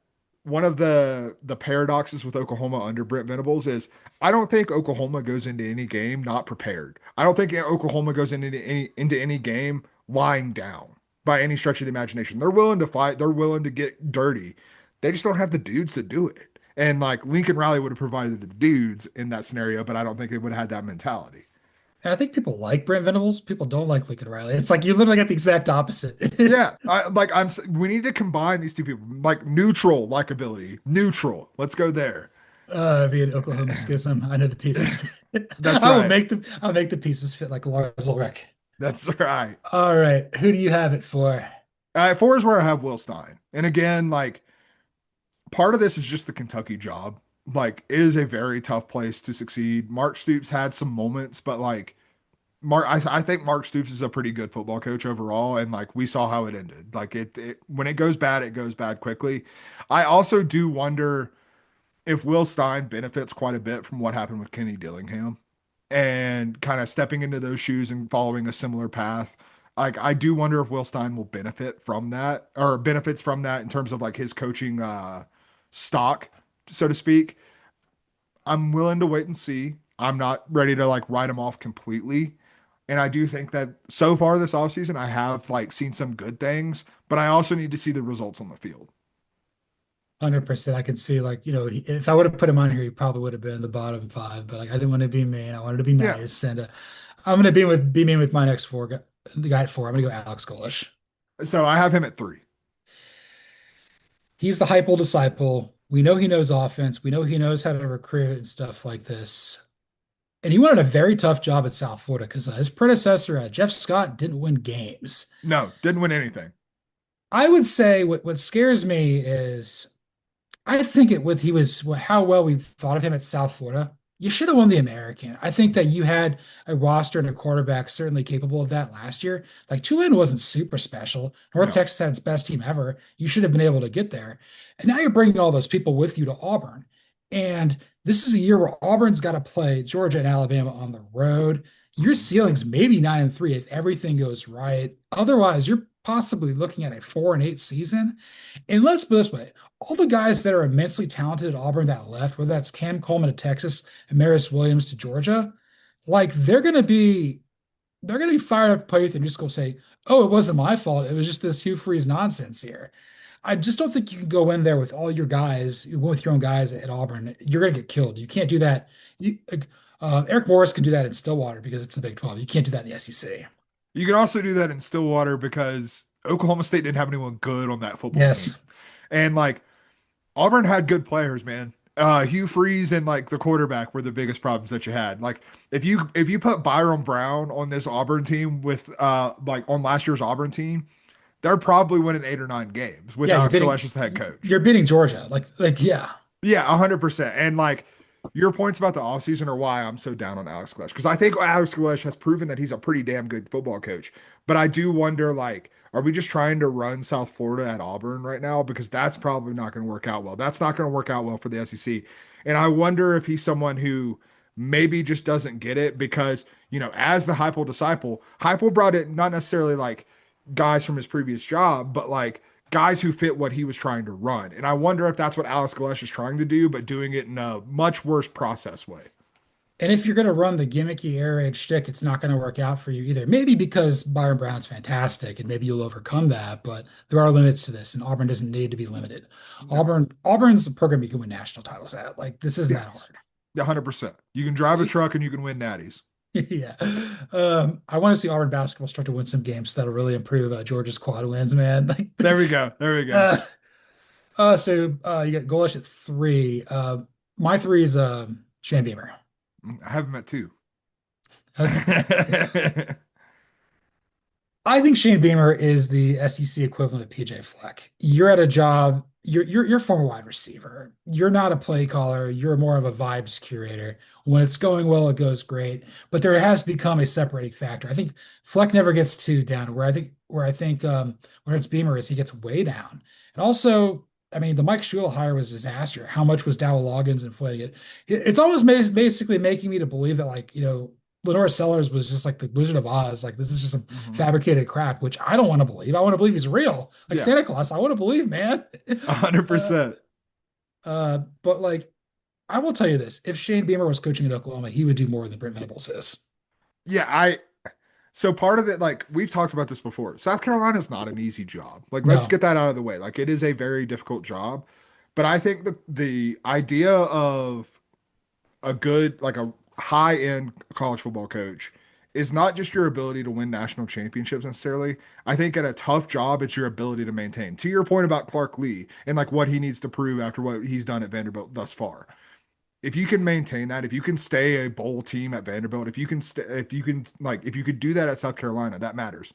Speaker 2: one of the paradoxes with Oklahoma under Brent Venables is I don't think Oklahoma goes into any game not prepared. I don't think Oklahoma goes into any game lying down by any stretch of the imagination. They're willing to fight, they're willing to get dirty. They just don't have the dudes to do it. And like Lincoln Riley would have provided the dudes in that scenario, but I don't think they would have had that mentality.
Speaker 1: And I think people like Brent Venables. People don't like Lincoln Riley. It's like you literally get the exact opposite.
Speaker 2: Yeah, we need to combine these two people, like neutral likability, neutral. Let's go there.
Speaker 1: Being Oklahoma schism. I know the pieces.
Speaker 2: That's
Speaker 1: I will
Speaker 2: right.
Speaker 1: make them. I'll make the pieces fit like Lars Ulrich.
Speaker 2: That's right.
Speaker 1: All right, who do you have it for?
Speaker 2: Four is where I have Will Stein. And again, like part of this is just the Kentucky job. Like it is a very tough place to succeed. Mark Stoops had some moments, but like I think Mark Stoops is a pretty good football coach overall, and like we saw how it ended. Like it when it goes bad quickly. I also do wonder if Will Stein benefits quite a bit from what happened with Kenny Dillingham and kind of stepping into those shoes and following a similar path. Like I do wonder if Will Stein will benefit from that or benefits from that in terms of like his coaching stock, so to speak. I'm willing to wait and see. I'm not ready to like write him off completely. And I do think that so far this offseason, I have like seen some good things, but I also need to see the results on the field.
Speaker 1: 100%. I can see like, if I would have put him on here, he probably would have been in the bottom five, but like I didn't want to be mean. I wanted to be
Speaker 2: Yeah.
Speaker 1: nice. And I'm gonna be mean with my next four the guy at four. I'm gonna go Alex Golish.
Speaker 2: So I have him at three.
Speaker 1: He's the hype old disciple. We know he knows offense. We know he knows how to recruit and stuff like this. And he wanted a very tough job at South Florida because his predecessor, Jeff Scott, didn't win games.
Speaker 2: No, didn't win anything.
Speaker 1: I would say what scares me is I think it with he was how well we thought of him at South Florida. You should have won the American. I think that you had a roster and a quarterback certainly capable of that last year. Like Tulane wasn't super special. North
Speaker 2: No.
Speaker 1: Texas had its best team ever. You should have been able to get there. And now you're bringing all those people with you to Auburn. And this is a year where Auburn's got to play Georgia and Alabama on the road. Your ceiling's maybe 9-3 if everything goes right. Otherwise, you're possibly looking at a 4-8 season. And let's put it this way, all the guys that are immensely talented at Auburn that left, whether that's Cam Coleman to Texas and Maris Williams to Georgia, like they're gonna be fired up to and just go say, "Oh, it wasn't my fault. It was just this Hugh Freeze nonsense here." I just don't think you can go in there with all your guys, with your own guys at Auburn. You're gonna get killed. You can't do that. Eric Morris can do that in Stillwater because it's the Big 12. You can't do that in the SEC.
Speaker 2: You can also do that in Stillwater because Oklahoma State didn't have anyone good on that football team.
Speaker 1: Yes.
Speaker 2: And like Auburn had good players, man. Hugh Freeze and like the quarterback were the biggest problems that you had. Like if you put Byron Brown on this Auburn team with like on last year's Auburn team, they're probably winning 8 or 9 games with
Speaker 1: Yeah,
Speaker 2: Alex Galesh as the head coach.
Speaker 1: you're beating Georgia. Like yeah.
Speaker 2: Yeah, 100%. And like your points about the offseason are why I'm so down on Alex Galesh because I think Alex Galesh has proven that he's a pretty damn good football coach. But I do wonder, like, are we just trying to run South Florida at Auburn right now? Because that's probably not going to work out well. That's not going to work out well for the SEC. And I wonder if he's someone who maybe just doesn't get it because, as the Heupel disciple, Heupel brought it not necessarily like guys from his previous job, but like guys who fit what he was trying to run. And I wonder if that's what Alex Galesh is trying to do, but doing it in a much worse process way.
Speaker 1: And if you're going to run the gimmicky air raid shtick, it's not going to work out for you either. Maybe because Byron Brown's fantastic and maybe you'll overcome that, but there are limits to this, and Auburn doesn't need to be limited.
Speaker 2: No.
Speaker 1: Auburn's the program you can win national titles at. Like this isn't that
Speaker 2: Yes.
Speaker 1: hard.
Speaker 2: 100%. You can drive a truck and you can win natties.
Speaker 1: Yeah. I want to see Auburn basketball start to win some games. So that'll really improve Georgia's quad wins, man.
Speaker 2: There we go. There we go.
Speaker 1: You got Golish at three. My three is Shane Beamer.
Speaker 2: I have him at two.
Speaker 1: I think Shane Beamer is the SEC equivalent of PJ Fleck. You're at a job, you're a former wide receiver. You're not a play caller. You're more of a vibes curator. When it's going well, it goes great. But there has become a separating factor. I think Fleck never gets too down. Where I think when it's Beamer is he gets way down. And also, I mean, the Mike Shule hire was a disaster. How much was Dow Loggins inflating it? It's almost basically making me to believe that Lenore Sellers was just like the Wizard of Oz. Like this is just some
Speaker 2: Mhm.
Speaker 1: fabricated crap, which I don't want to believe. I want to believe he's real, like
Speaker 2: Yeah,
Speaker 1: Santa Claus. I want to believe, man.
Speaker 2: 100%.
Speaker 1: But like, I will tell you this: if Shane Beamer was coaching at Oklahoma, he would do more than Brent Venables is.
Speaker 2: Yeah, so part of it, like we've talked about this before, South Carolina is not an easy job. Like, let's
Speaker 1: No,
Speaker 2: get that out of the way. Like, it is a very difficult job. But I think the idea of a good, like a high end college football coach is not just your ability to win national championships necessarily. I think at a tough job, it's your ability to maintain. To your point about Clark Lee and like what he needs to prove after what he's done at Vanderbilt thus far, if you can maintain that, if you can stay a bowl team at Vanderbilt, if you could do that at South Carolina, that matters.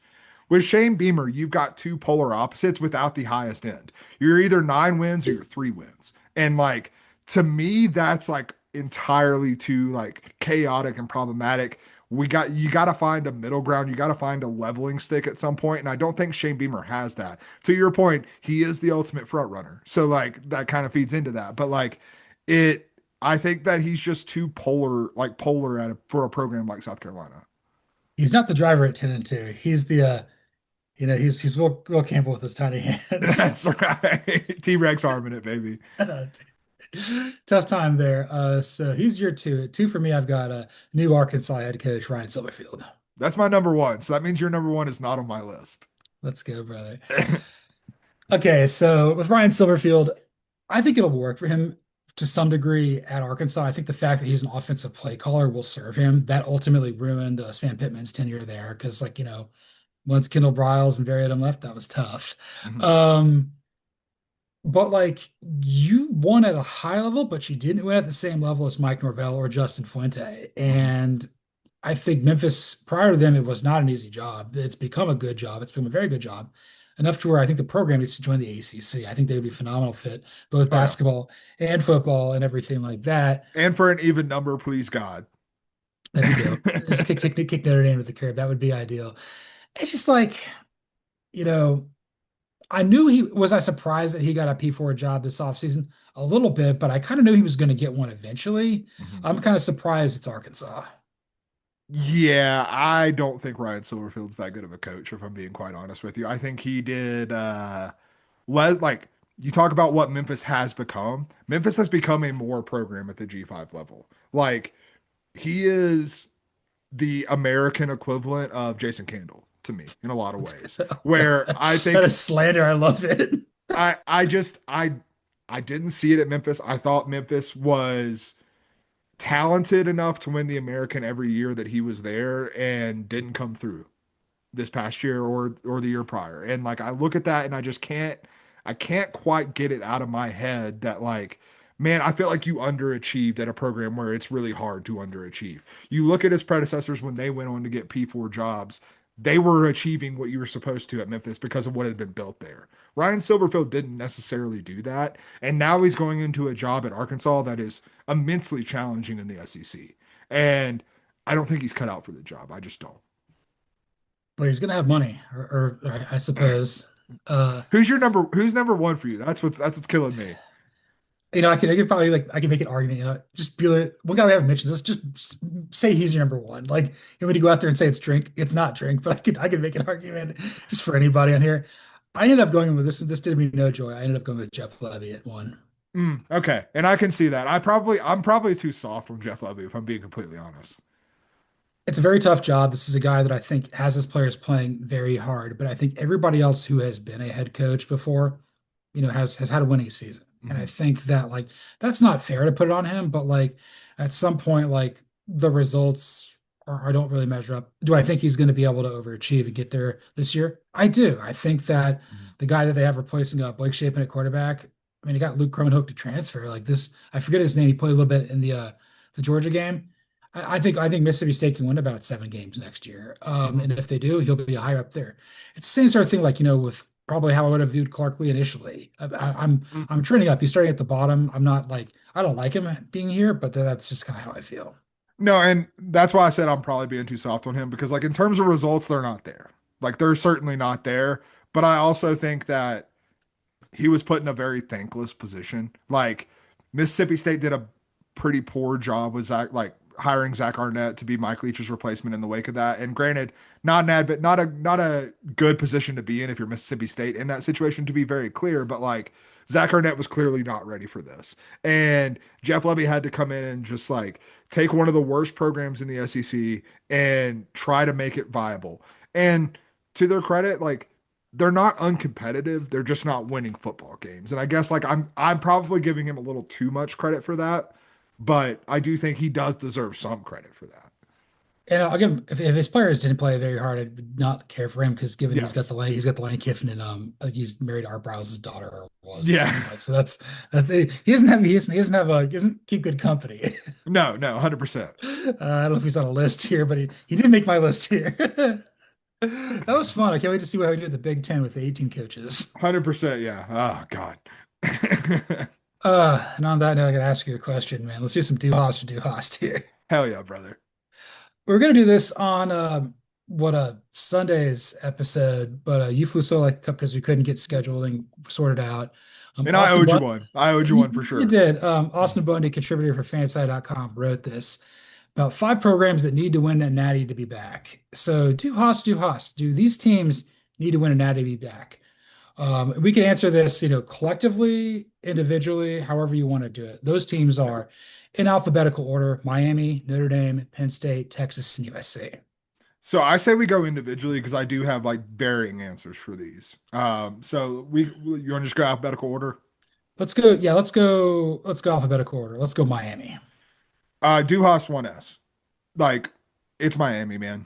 Speaker 2: With Shane Beamer, you've got two polar opposites without the highest end. You're either 9 wins or you're 3 wins. And like to me, that's like entirely too like chaotic and problematic. You got to find a middle ground. You got to find a leveling stick at some point, and I don't think Shane Beamer has that. To your point, he is the ultimate front runner, so like that kind of feeds into that. But like it, I think that he's just too polar for a program like South Carolina.
Speaker 1: he's not the driver at 10-2. He's he's Will Campbell with his tiny hands.
Speaker 2: That's right. T-Rex arming it, baby.
Speaker 1: Tough time there. So he's your two. Two for me, I've got a new Arkansas head coach, Ryan Silverfield.
Speaker 2: That's my number one. So that means your number one is not on my list.
Speaker 1: Let's go, brother. Okay, so with Ryan Silverfield, I think it'll work for him to some degree at Arkansas. I think the fact that he's an offensive play caller will serve him. That ultimately ruined Sam Pittman's tenure there because, once Kendall Briles and Barry Odom left, that was tough.
Speaker 2: Mhm.
Speaker 1: Um, but you won at a high level, but you didn't win at the same level as Mike Norvell or Justin Fuente.
Speaker 2: Mhm.
Speaker 1: And I think Memphis, prior to them, it was not an easy job. It's become a good job. It's become a very good job, enough to where I think the program needs to join the ACC. I think they would be a phenomenal fit, both
Speaker 2: Oh yeah.
Speaker 1: basketball and football and everything like that.
Speaker 2: And for an even number, please God.
Speaker 1: That'd be dope. Just kick Notre Dame to the curb. That would be ideal. It's just you know, I knew I surprised that he got a P4 job this offseason? A little bit, but I kind of knew he was going to get one eventually.
Speaker 2: Mhm.
Speaker 1: I'm kind of surprised it's Arkansas.
Speaker 2: Yeah, I don't think Ryan Silverfield's that good of a coach, if I'm being quite honest with you. I think he did like you talk about what Memphis has become. Memphis has become a more program at the G5 level. Like he is the American equivalent of Jason Candle to me in a lot of ways.
Speaker 1: Oh
Speaker 2: Where
Speaker 1: God,
Speaker 2: I
Speaker 1: that
Speaker 2: think
Speaker 1: is slander. I love it.
Speaker 2: I didn't see it at Memphis. I thought Memphis was talented enough to win the American every year that he was there and didn't come through this past year or the year prior. And like I look at that and I can't quite get it out of my head that like man, I feel like you underachieved at a program where it's really hard to underachieve. You look at his predecessors when they went on to get P4 jobs, they were achieving what you were supposed to at Memphis because of what had been built there. Ryan Silverfield didn't necessarily do that, and now he's going into a job at Arkansas that is immensely challenging in the SEC. And I don't think he's cut out for the job. I just don't.
Speaker 1: But he's gonna have money, or I suppose. Uh,
Speaker 2: Who's number one for you? That's what's killing me.
Speaker 1: I could probably I could make an argument. Just Bueller. One guy we haven't mentioned. Let's just say he's your number one. Like, you want me to go out there and say it's drink? It's not drink, but I could make an argument just for anybody on here. I ended up going with this. This did me no joy. I ended up going with Jeff Levy at one.
Speaker 2: Okay, and I can see that. I'm probably too soft on Jeff Levy if I'm being completely honest.
Speaker 1: It's a very tough job. This is a guy that I think has his players playing very hard, but I think everybody else who has been a head coach before, has had a winning season. And I
Speaker 2: Mhm.
Speaker 1: think that that's not fair to put it on him, but at some point, the results don't really measure up. Do I think he's going to be able to overachieve and get there this year? I do. I think that
Speaker 2: Mhm.
Speaker 1: the guy that they have replacing Blake Shapen at quarterback, I mean, he got Luke Cromenhook to transfer. Like this, I forget his name. He played a little bit in the Georgia game. I think Mississippi State can win about 7 games next year.
Speaker 2: Mhm.
Speaker 1: And if they do, he'll be higher up there. It's the same sort of thing, with probably how I would have viewed Clark Lee initially.
Speaker 2: Mm.
Speaker 1: I'm trending up. He's starting at the bottom. I'm not like I don't like him being here, but that's just kind of how I feel.
Speaker 2: No, and that's why I said I'm probably being too soft on him because, like, in terms of results, they're not there. Like, they're certainly not there. But I also think that he was put in a very thankless position. Like, Mississippi State did a pretty poor job with Zach, like hiring Zach Arnett to be Mike Leach's replacement in the wake of that. And granted, not an ad, but not a good position to be in if you're Mississippi State in that situation, to be very clear. But like Zach Arnett was clearly not ready for this. And Jeff Levy had to come in and just like take one of the worst programs in the SEC and try to make it viable. And to their credit, like they're not uncompetitive. They're just not winning football games. And I guess like I'm probably giving him a little too much credit for that, but I do think he does deserve some credit for that.
Speaker 1: And I'll give him if his players didn't play very hard, I would not care for him because given
Speaker 2: Yes.
Speaker 1: He's got the Lane Kiffin and like he's married Art Browse's daughter or was at
Speaker 2: Yeah.
Speaker 1: some point. So he doesn't keep good company.
Speaker 2: No, no, 100%.
Speaker 1: I don't know if he's on a list here, but he did make my list here. That was fun. I can't wait to see what we do at the Big Ten with the 18 coaches.
Speaker 2: 100%. Yeah. Oh, God.
Speaker 1: And on that note, I gotta ask you a question, man. Let's do some do Host or do Host here.
Speaker 2: Hell yeah, brother.
Speaker 1: We're gonna do this on what a Sunday's episode, but you flew solo like a cup because we couldn't get scheduling sorted out.
Speaker 2: And I
Speaker 1: Austin
Speaker 2: owed you
Speaker 1: Bun
Speaker 2: one. I owed you one for
Speaker 1: you
Speaker 2: sure.
Speaker 1: did. Austin Bundy, contributor for fanside.com, wrote this about five programs that need to win a natty to be back. So do Haas, do Haas. Do these teams need to win a natty to be back? We can answer this, collectively, individually, however you want to do it. Those teams are in alphabetical order: Miami, Notre Dame, Penn State, Texas, and USC.
Speaker 2: So I say we go individually because I do have like varying answers for these. So you want to just go alphabetical order?
Speaker 1: Let's go. Yeah, let's go alphabetical order. Let's go Miami.
Speaker 2: Duhas 1S. Like it's Miami, man.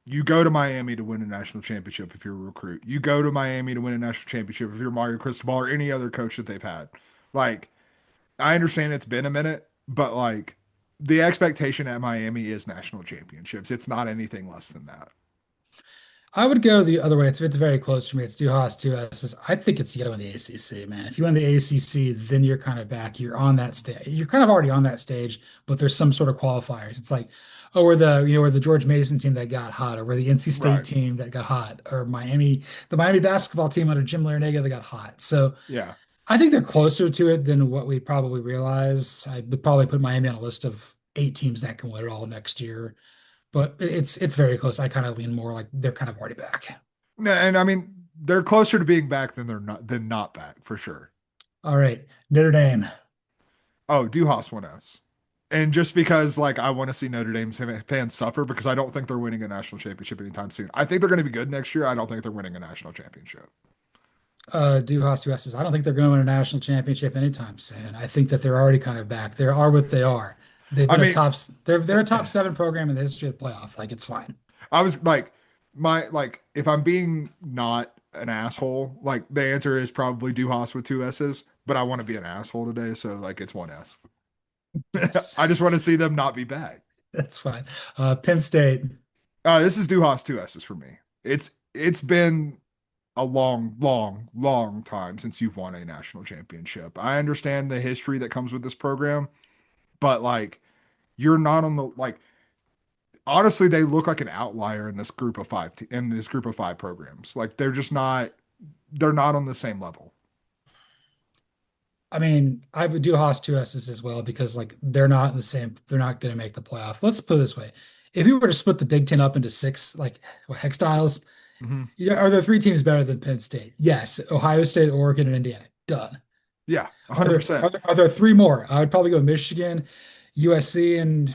Speaker 2: You go to Miami to win a national championship if you're a recruit. You go to Miami to win a national championship if you're Mario Cristobal or any other coach that they've had. Like I understand it's been a minute, but like the expectation at Miami is national championships. It's not anything less than that.
Speaker 1: I would go the other way. It's very close for me. It's two Haas, two S's. I think it's you got to win the ACC, man. If you win the ACC, then you're kind of back. You're on that stage. You're kind of already on that stage, but there's some sort of qualifiers. It's like, oh, we're the George Mason team that got hot, or we're the NC State
Speaker 2: Right.
Speaker 1: team that got hot, or the Miami basketball team under Jim Larinaga that got hot. So
Speaker 2: Yeah.
Speaker 1: I think they're closer to it than what we probably realize. I would probably put Miami on a list of eight teams that can win it all next year, but it's very close. I kind of lean more like they're kind of already back.
Speaker 2: No, and I mean they're closer to being back than not back for sure.
Speaker 1: All right, Notre Dame.
Speaker 2: Oh, Duhas 1S. And just because like I want to see Notre Dame's fans suffer because I don't think they're winning a national championship anytime soon. I think they're going to be good next year. I don't think they're winning a national championship.
Speaker 1: Duhas US says, I don't think they're going to win a national championship anytime soon. I think that they're already kind of back. They are what they are. They've
Speaker 2: I
Speaker 1: been a
Speaker 2: mean,
Speaker 1: top. They're a top seven program in the history of the playoff. Like it's fine.
Speaker 2: I was like if I'm being not an asshole, like the answer is probably Duhas with two S's, but I want to be an asshole today, so like it's one S.
Speaker 1: Yes,
Speaker 2: I just want to see them not be back.
Speaker 1: that's fine. Penn State.
Speaker 2: This is Duhas two S's for me. It's been a long, long, long time since you've won a national championship. I understand the history that comes with this program, but like you're not on the like honestly they look like an outlier in this group of five programs. Like they're not on the same level.
Speaker 1: I mean, I would do Haas two S's as well because like they're not in the same. They're not going to make the playoff. Let's put it this way: if we were to split the Big Ten up into six like hex styles,
Speaker 2: Mhm.
Speaker 1: yeah, are there three teams better than Penn State? Yes, Ohio State, Oregon, and Indiana. Done.
Speaker 2: Yeah,
Speaker 1: Are there,
Speaker 2: 100%.
Speaker 1: are there three more? I would probably go Michigan, USC, and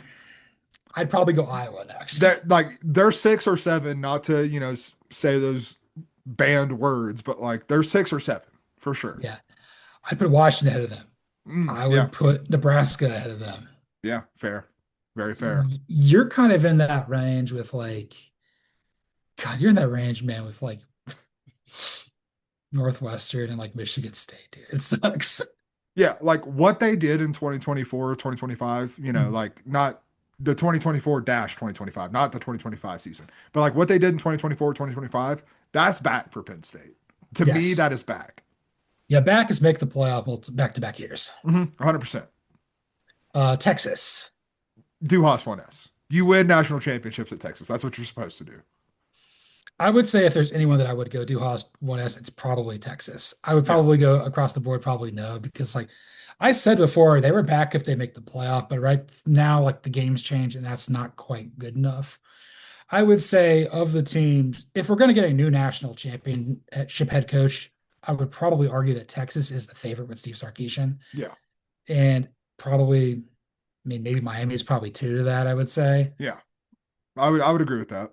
Speaker 1: I'd probably go Iowa next.
Speaker 2: That like they're 6 or 7, not to, say those banned words, but like they're 6 or 7 for sure.
Speaker 1: Yeah, I'd put Washington ahead of them. I
Speaker 2: Yeah,
Speaker 1: would put Nebraska ahead of them.
Speaker 2: yeah, fair. Very fair.
Speaker 1: You're kind of in that range with like, God, you're in that range, man, with like Northwestern and like Michigan State, dude. It sucks.
Speaker 2: Yeah, like what they did in 2024, 2025, like not the 2024-2025, not the 2025 season, but like what they did in 2024, 2025, That's back for Penn State. To me,
Speaker 1: Yes.
Speaker 2: that is back.
Speaker 1: Yeah, back is make the playoff back-to-back years.
Speaker 2: 100%.
Speaker 1: Texas.
Speaker 2: Duhas 1S. You win national championships at Texas. That's what you're supposed to do.
Speaker 1: I would say if there's anyone that I would go do Haas 1S, it's probably Texas. I would
Speaker 2: Yeah.
Speaker 1: probably go across the board, probably no, because like I said before, they were back if they make the playoff, but right now, like the game's changed and that's not quite good enough. I would say of the teams, if we're going to get a new national championship head coach, I would probably argue that Texas is the favorite with Steve Sarkisian,
Speaker 2: Yeah.
Speaker 1: and probably, I mean, maybe Miami is probably two to that, I would say,
Speaker 2: Yeah. I would agree with that.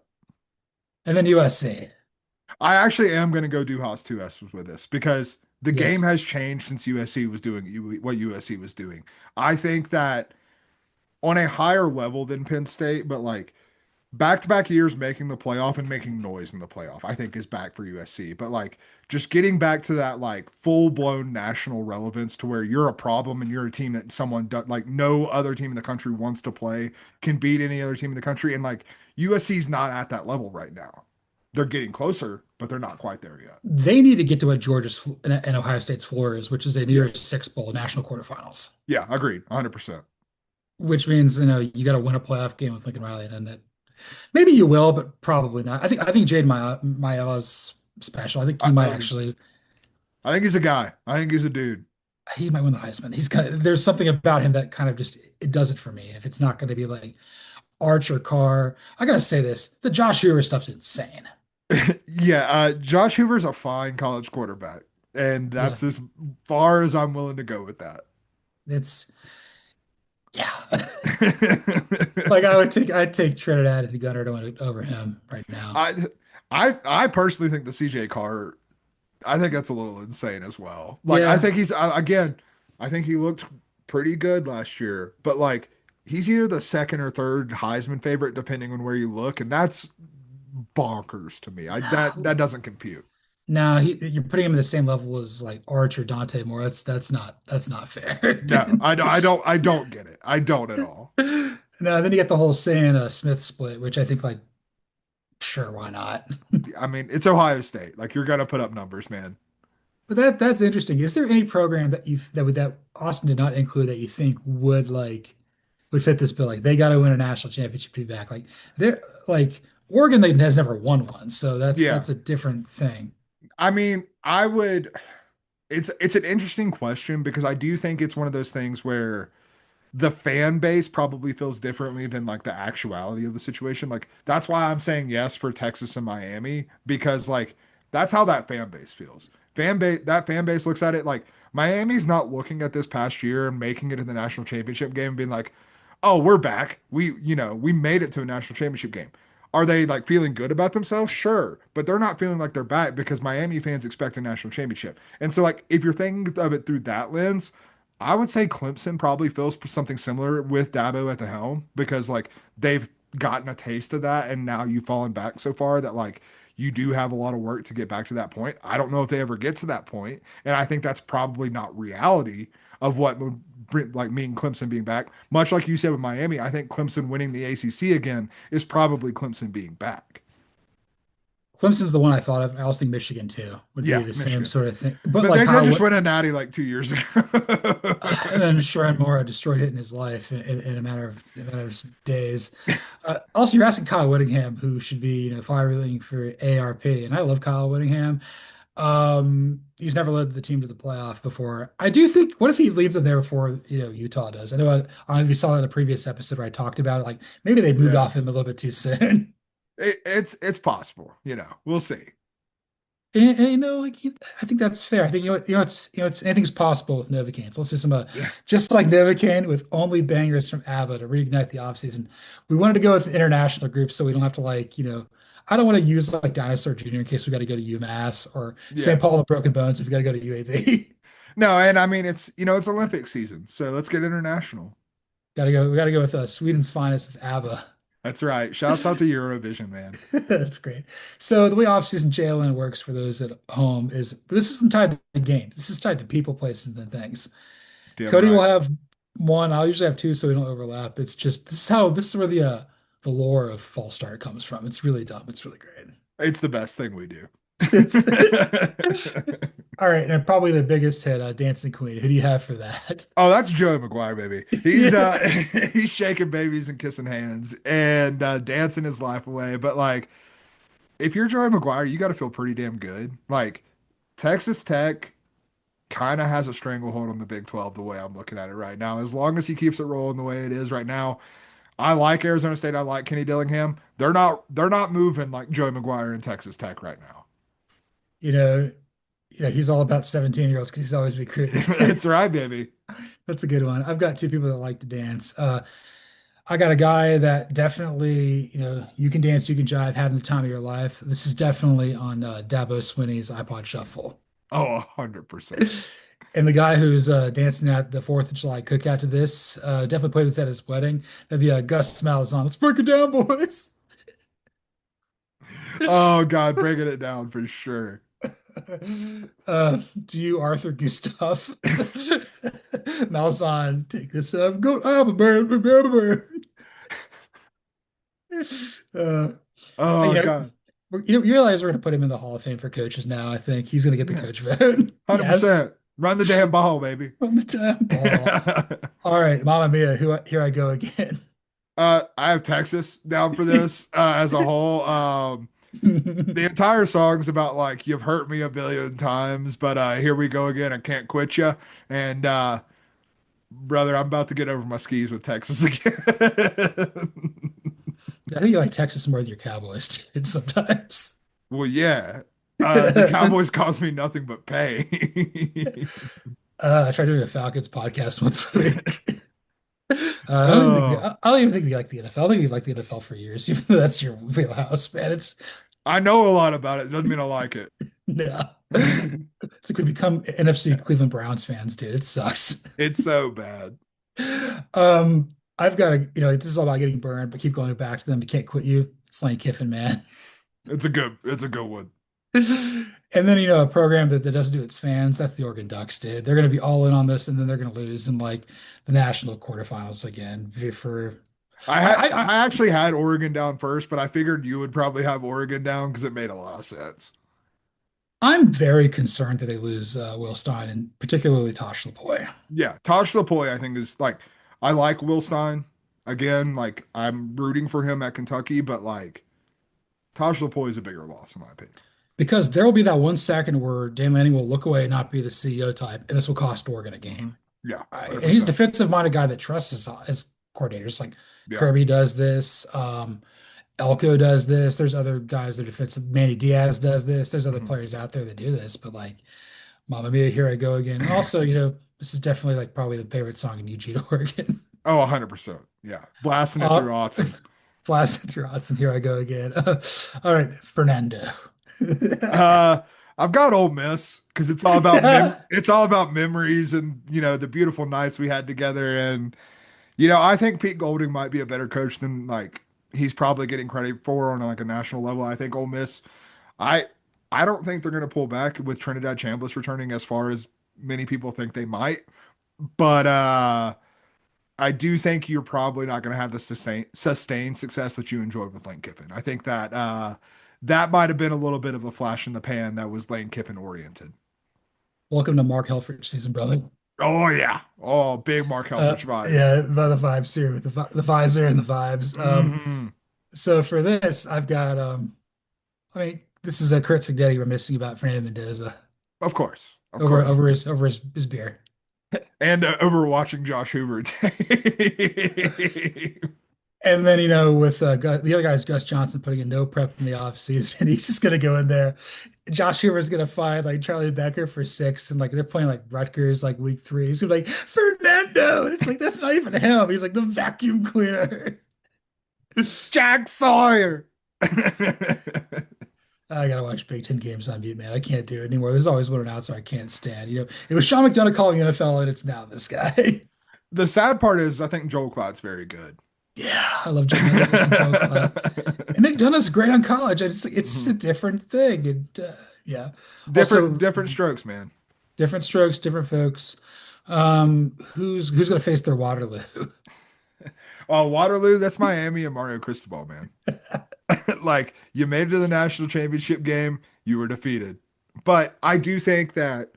Speaker 1: and then USC.
Speaker 2: I actually am going to go Duhas 2S with this because the game
Speaker 1: Yes,
Speaker 2: has changed since USC was doing what USC was doing. I think that on a higher level than Penn State, but like back-to-back years making the playoff and making noise in the playoff, I think is back for USC. But like just getting back to that like full-blown national relevance to where you're a problem and you're a team that someone like no other team in the country wants to play, can beat any other team in the country. And like USC's not at that level right now. They're getting closer, but they're not quite there yet.
Speaker 1: they need to get to what Georgia's and Ohio State's floor is, which is a New Year's
Speaker 2: Yes.
Speaker 1: Six bowl national quarterfinals,
Speaker 2: Yeah, agreed. 100%.
Speaker 1: which means you got to win a playoff game with Lincoln Riley, and it, maybe you will, but probably not. I think Jade Maya's special. I think he
Speaker 2: I,
Speaker 1: might
Speaker 2: I,
Speaker 1: actually
Speaker 2: I think he's a guy. I think he's a dude.
Speaker 1: he might win the Heisman. There's something about him that kind of just it does it for me. If it's not going to be like Arch or Carr, I gotta say this: the Josh Hoover stuff's insane.
Speaker 2: Yeah, Josh Hoover's a fine college quarterback, and
Speaker 1: Yeah,
Speaker 2: that's as far as I'm willing to go with that.
Speaker 1: it's yeah. Like I'd take Trinidad and Gunner to win it over him right now.
Speaker 2: I I personally think the CJ Carr, I think that's a little insane as well. Like I
Speaker 1: Yeah,
Speaker 2: think he's again, I think he looked pretty good last year, but like he's either the second or third Heisman favorite depending on where you look, and that's bonkers to me. I that doesn't compute.
Speaker 1: no, you're putting him in the same level as like Arch or Dante Moore. That's not fair.
Speaker 2: No, I don't get it. I don't at all.
Speaker 1: No, then you get the whole Smith split, which I think like sure, why not?
Speaker 2: I mean, it's Ohio State. Like you're gonna put up numbers, man.
Speaker 1: But that's interesting. Is there any program that Austin did not include that you think would fit this bill? Like they got to win a national championship to be back. Like they're like Oregon like, has never won one, so that's
Speaker 2: Yeah.
Speaker 1: that's a different thing.
Speaker 2: I mean, I would it's an interesting question because I do think it's one of those things where the fan base probably feels differently than like the actuality of the situation. Like that's why I'm saying yes for Texas and Miami because like that's how that fan base feels. Fan base looks at it like Miami's not looking at this past year and making it in the national championship game and being like, "Oh, we're back. We made it to a national championship game." Are they like feeling good about themselves? Sure, but they're not feeling like they're back because Miami fans expect a national championship. And so like if you're thinking of it through that lens, I would say Clemson probably feels something similar with Dabo at the helm because like they've gotten a taste of that and now you've fallen back so far that like you do have a lot of work to get back to that point. I don't know if they ever get to that point, and I think that's probably not reality of what would bring like me and Clemson being back. Much like you said with Miami, I think Clemson winning the ACC again is probably Clemson being back.
Speaker 1: Clemson's the one I thought of. I also think Michigan too would be
Speaker 2: Yeah,
Speaker 1: the same
Speaker 2: Michigan.
Speaker 1: sort of thing. But
Speaker 2: But
Speaker 1: like
Speaker 2: they did
Speaker 1: Kyle,
Speaker 2: just win a natty like 2 years ago.
Speaker 1: and then Sherrod Moore destroyed it in his life in a matter of days. Also, you're asking Kyle Whittingham, who should be firing for ARP, and I love Kyle Whittingham. He's never led the team to the playoff before. I do think, what if he leads them there before Utah does? I know you saw that in the previous episode where I talked about it. Like maybe they moved
Speaker 2: Yeah.
Speaker 1: off him a little bit too soon.
Speaker 2: It's possible, we'll see.
Speaker 1: And, like I think that's fair. I think it's anything's possible with Novocaine. So let's do some
Speaker 2: Yeah.
Speaker 1: just like Novocaine with only bangers from ABBA to reignite the offseason. We wanted to go with international groups so we don't have to I don't want to use like Dinosaur Jr. in case we got to go to UMass or
Speaker 2: Yeah.
Speaker 1: St. Paul and the Broken Bones if we got to go to UAB.
Speaker 2: No, and I mean it's Olympic season, so let's get international.
Speaker 1: We got to go with Sweden's finest with ABBA.
Speaker 2: That's right. Shouts out to Eurovision, man.
Speaker 1: That's great. So the way offseason JLN works for those at home is this isn't tied to games. This is tied to people, places, and things.
Speaker 2: Damn
Speaker 1: Cody will
Speaker 2: right.
Speaker 1: have one. I'll usually have two, so we don't overlap. It's just this is where the lore of false start comes from. It's really dumb. It's really great.
Speaker 2: It's the best thing we do.
Speaker 1: It's all right, and probably the biggest hit, Dancing Queen. Who do you have for that?
Speaker 2: Oh, that's Joey Maguire, baby. He's
Speaker 1: Yeah.
Speaker 2: he's shaking babies and kissing hands and dancing his life away. But like, if you're Joey Maguire, you got to feel pretty damn good. Like Texas Tech kind of has a stranglehold on the Big 12 the way I'm looking at it right now. As long as he keeps it rolling the way it is right now, I like Arizona State. I like Kenny Dillingham. They're not moving like Joey Maguire and Texas Tech right now.
Speaker 1: You know, he's all about 17-year-olds because he's always recruiting.
Speaker 2: That's right, baby.
Speaker 1: That's a good one. I've got two people that like to dance. I got a guy that definitely, you can dance, you can jive, having the time of your life. This is definitely on Dabo Swinney's iPod Shuffle.
Speaker 2: Oh, 100%.
Speaker 1: And the guy who's dancing at the 4th of July cookout to this, definitely play this at his wedding. That'd be Gus Malzahn. Let's break it down, boys.
Speaker 2: Oh God, breaking it down for sure.
Speaker 1: Do you Arthur Gustav Malzahn take this up? Go ABBA. Uh,
Speaker 2: Oh
Speaker 1: you know,
Speaker 2: God,
Speaker 1: you realize we're going to put him in the Hall of Fame for coaches now. I think he's going to get the
Speaker 2: yeah,
Speaker 1: coach vote. Yes,
Speaker 2: 100%. Run the damn ball, baby.
Speaker 1: from the time ball. All right, Mamma Mia, here I go again.
Speaker 2: I have Texas down for this as a whole. The entire song's about like you've hurt me a billion times, but here we go again. I can't quit you. And brother, I'm about to get over my skis with Texas again.
Speaker 1: I think you like Texas more than your Cowboys, dude, sometimes.
Speaker 2: Well, yeah. The Cowboys cost me nothing but pay.
Speaker 1: I tried doing a Falcons podcast once a week.
Speaker 2: Oh,
Speaker 1: I don't even think we like the NFL. I think we've liked the NFL for years, even though that's your wheelhouse, man. It's
Speaker 2: I know a lot about it. Doesn't mean I like it.
Speaker 1: no. It's like we become NFC Cleveland Browns fans, dude. It sucks.
Speaker 2: It's so bad.
Speaker 1: I've got to, this is all about getting burned, but keep going back to them. You can't quit you. It's Lane Kiffin, man.
Speaker 2: It's a good one.
Speaker 1: And then, a program that doesn't do its fans, that's the Oregon Ducks, dude. They're going to be all in on this, and then they're going to lose in like the national quarterfinals again.
Speaker 2: I actually had Oregon down first, but I figured you would probably have Oregon down because it made a lot of sense.
Speaker 1: I'm very concerned that they lose Will Stein and particularly Tosh Lupoi.
Speaker 2: Yeah, Tosh Lupoi, I think is like I like Will Stein. Again, like I'm rooting for him at Kentucky, but like Tosh Lupoi is a bigger loss in my opinion.
Speaker 1: Because there will be that 1 second where Dan Lanning will look away and not be the CEO type, and this will cost Oregon a game.
Speaker 2: Yeah,
Speaker 1: And he's a
Speaker 2: 100%.
Speaker 1: defensive-minded guy that trusts his coordinators. Like
Speaker 2: Yeah.
Speaker 1: Kirby does this, Elko does this. There's other guys that are defensive. Manny Diaz does this. There's other
Speaker 2: Mhm.
Speaker 1: players out there that do this. But like, Mamma Mia, here I go again. And also, this is definitely like probably the favorite song in Eugene, Oregon.
Speaker 2: Oh, 100%. Yeah. Blasting it
Speaker 1: Uh,
Speaker 2: through autumn.
Speaker 1: Blasting through odds, and here I go again. All right, Fernando.
Speaker 2: I've got Ole Miss because it's all about memories and the beautiful nights we had together. And I think Pete Golding might be a better coach than like he's probably getting credit for on like a national level. I think Ole Miss, I I don't think they're going to pull back with Trinidad Chambliss returning as far as many people think they might. But I do think you're probably not going to have the sustained success that you enjoyed with Lane Kiffin. I think that that might have been a little bit of a flash in the pan that was Lane Kiffin oriented.
Speaker 1: Welcome to Mark Helfrich season, brother.
Speaker 2: Oh yeah, oh big Mark Helfrich vibes.
Speaker 1: Yeah, the vibes here with the visor and the vibes.
Speaker 2: Mhm.
Speaker 1: So for this, I've got this is a Kurt Signetti reminiscing about Fernando Mendoza
Speaker 2: Of course, of
Speaker 1: over
Speaker 2: course,
Speaker 1: over his beer.
Speaker 2: and over watching Josh Hoover tape.
Speaker 1: And then, with the other guy's Gus Johnson putting in no prep in the offseason, he's just going to go in there. Josh Hoover's going to find like Charlie Becker for 6, and like they're playing like Rutgers like week 3. He's gonna be like, Fernando. And it's like, that's not even him. He's like the vacuum cleaner.
Speaker 2: Jack Sawyer.
Speaker 1: I gotta watch Big Ten games on mute, man. I can't do it anymore. There's always one announcer I can't stand. It was Sean McDonough calling NFL, and it's now this guy.
Speaker 2: The sad part is I think Joel Klatt's very good.
Speaker 1: Yeah, I love Jim Miller and Joe Klatt. And McDonough's great on college. It's just a different thing. And yeah,
Speaker 2: Different strokes, man.
Speaker 1: different strokes, different folks. Who's gonna face their Waterloo?
Speaker 2: Oh, Waterloo, that's Miami and Mario Cristobal, man. Like you made it to the national championship game. You were defeated. But I do think that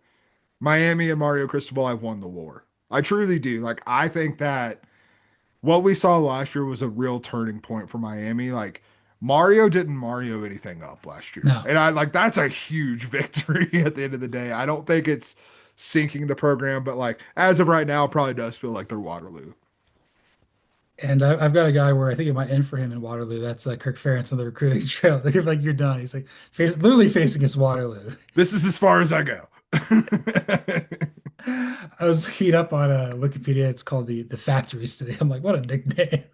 Speaker 2: Miami and Mario Cristobal have won the war. I truly do. Like, I think that what we saw last year was a real turning point for Miami. Like, Mario didn't Mario anything up last year.
Speaker 1: No.
Speaker 2: And I like that's a huge victory at the end of the day. I don't think it's sinking the program, but like as of right now, it probably does feel like they're Waterloo.
Speaker 1: And I've got a guy where I think it might end for him in Waterloo. That's Kirk Ferentz on the recruiting trail. They're like, you're done. He's like, literally facing his Waterloo.
Speaker 2: This is as far as I go.
Speaker 1: I was looking up on Wikipedia. It's called the Factory City. I'm like, what a nickname.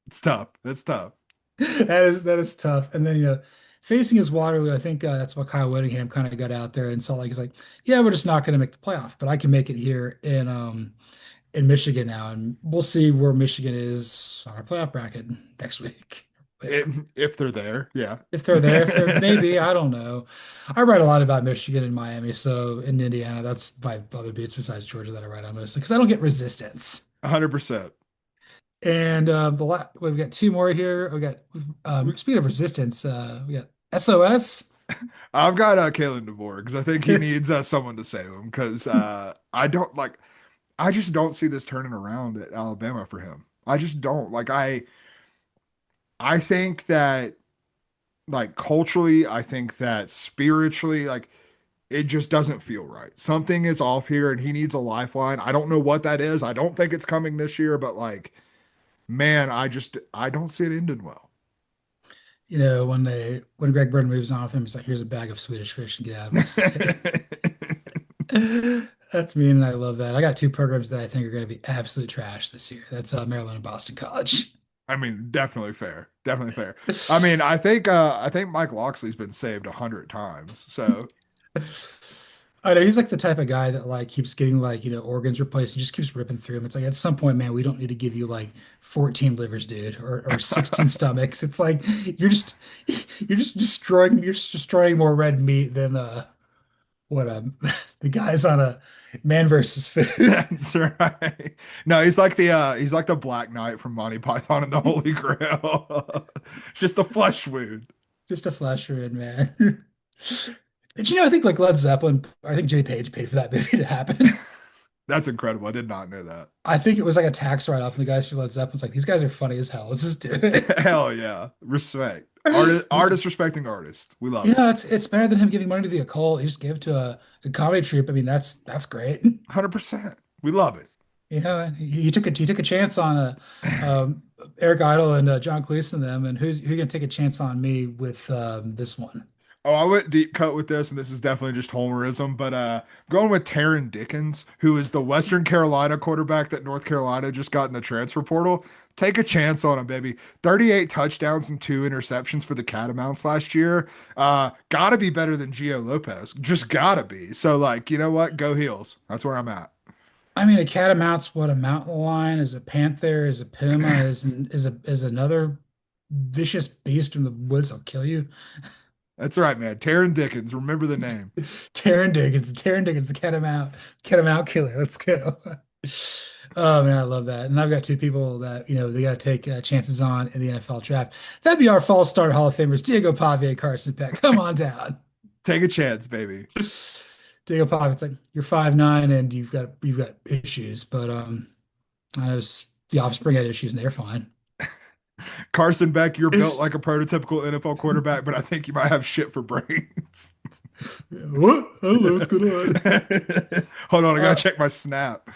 Speaker 2: It's tough. That's tough.
Speaker 1: That is tough. And then facing his Waterloo, I think that's what Kyle Whittingham kind of got out there and Salt Lake. He's like, yeah, we're just not going to make the playoff, but I can make it here in Michigan now, and we'll see where Michigan is on our playoff bracket next week.
Speaker 2: If they're there, yeah.
Speaker 1: If they're there, if they're maybe, I don't know. I write a lot about Michigan and Miami, so in Indiana, that's my other beats besides Georgia that I write on mostly because I don't get resistance.
Speaker 2: 100%.
Speaker 1: And we've got two more here. We got speaking of resistance, we got SOS.
Speaker 2: I've got Kalen DeVore because I think he needs someone to save him because I don't like I just don't see this turning around at Alabama for him. I just don't. Like I think that like culturally, I think that spiritually, like it just doesn't feel right. Something is off here and he needs a lifeline. I don't know what that is. I don't think it's coming this year, but like man, I don't see it ending well.
Speaker 1: When Greg Byrne moves on with him, he's like, here's a bag of Swedish fish and get out of my sight. That's me, and I love that. I got two programs that I think are going to be absolute trash this year. That's Maryland and Boston College.
Speaker 2: I mean, definitely fair. Definitely fair. I think Mike Loxley's been saved 100 times. So
Speaker 1: I know he's like the type of guy that like keeps getting like, organs replaced and just keeps ripping through them. It's like at some point, man, we don't need to give you like 14 livers, dude, or 16 stomachs. It's like you're just destroying more red meat than what the guys on a Man versus Food.
Speaker 2: that's right. No, he's like the Black Knight from Monty Python and the Holy Grail. Just the flesh wound.
Speaker 1: Just a flesh wound, man. Did you know? I think like Led Zeppelin, I think Jay Page paid for that movie to happen.
Speaker 2: That's incredible. I did not know that.
Speaker 1: I think it was like a tax write-off, and the guys for Led Zeppelin's like, these guys are funny as hell. Let's just do it.
Speaker 2: Hell yeah. Respect. Artist respecting artists. We love
Speaker 1: You
Speaker 2: it.
Speaker 1: know, it's better than him giving money to the occult. He just gave it to a comedy troupe. I mean, that's great.
Speaker 2: 100%. We love it.
Speaker 1: He took a chance on Eric Idle and John Cleese and them, and who gonna take a chance on me with this one?
Speaker 2: Oh, I went deep cut with this, and this is definitely just homerism, but going with Taron Dickens, who is the Western Carolina quarterback that North Carolina just got in the transfer portal. Take a chance on him, baby. 38 touchdowns and 2 interceptions for the Catamounts last year. Gotta be better than Gio Lopez. Just gotta be. So, like, you know what? Go Heels. That's where I'm at.
Speaker 1: I mean, a catamount's what a mountain lion is, a panther is, a puma is another vicious beast from the woods. I'll kill you.
Speaker 2: That's right, man. Taron Dickens. Remember the name.
Speaker 1: Taron Diggins, the catamount killer. Let's go. Oh man, I love that. And I've got two people that they got to take chances on in the NFL draft. That'd be our false start Hall of Famers, Diego Pavia, and Carson Peck. Come on down.
Speaker 2: Take a chance, baby.
Speaker 1: Diego Pavia, it's like you're 5'9" and you've got issues, but I was the offspring had issues and they're fine.
Speaker 2: Carson Beck, you're built like a prototypical NFL quarterback, but I think you might have shit for brains.
Speaker 1: What? I don't know what's going on.
Speaker 2: Hold on, I gotta check my snap.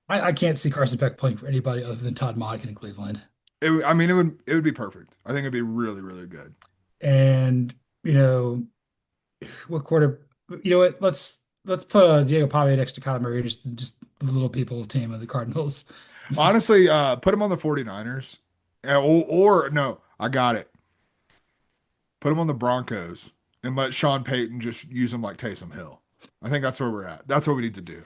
Speaker 1: I can't see Carson Peck playing for anybody other than Todd Monken in Cleveland.
Speaker 2: I mean, it would be perfect. I think it'd be really, really good.
Speaker 1: And what quarter? You know what? Let's put Diego Pavia next to Kyler Murray, just the little people team of the Cardinals.
Speaker 2: Honestly, put him on the 49ers. Or no, I got it. Put him on the Broncos and let Sean Payton just use him like Taysom Hill. I think that's where we're at. That's what we need to do.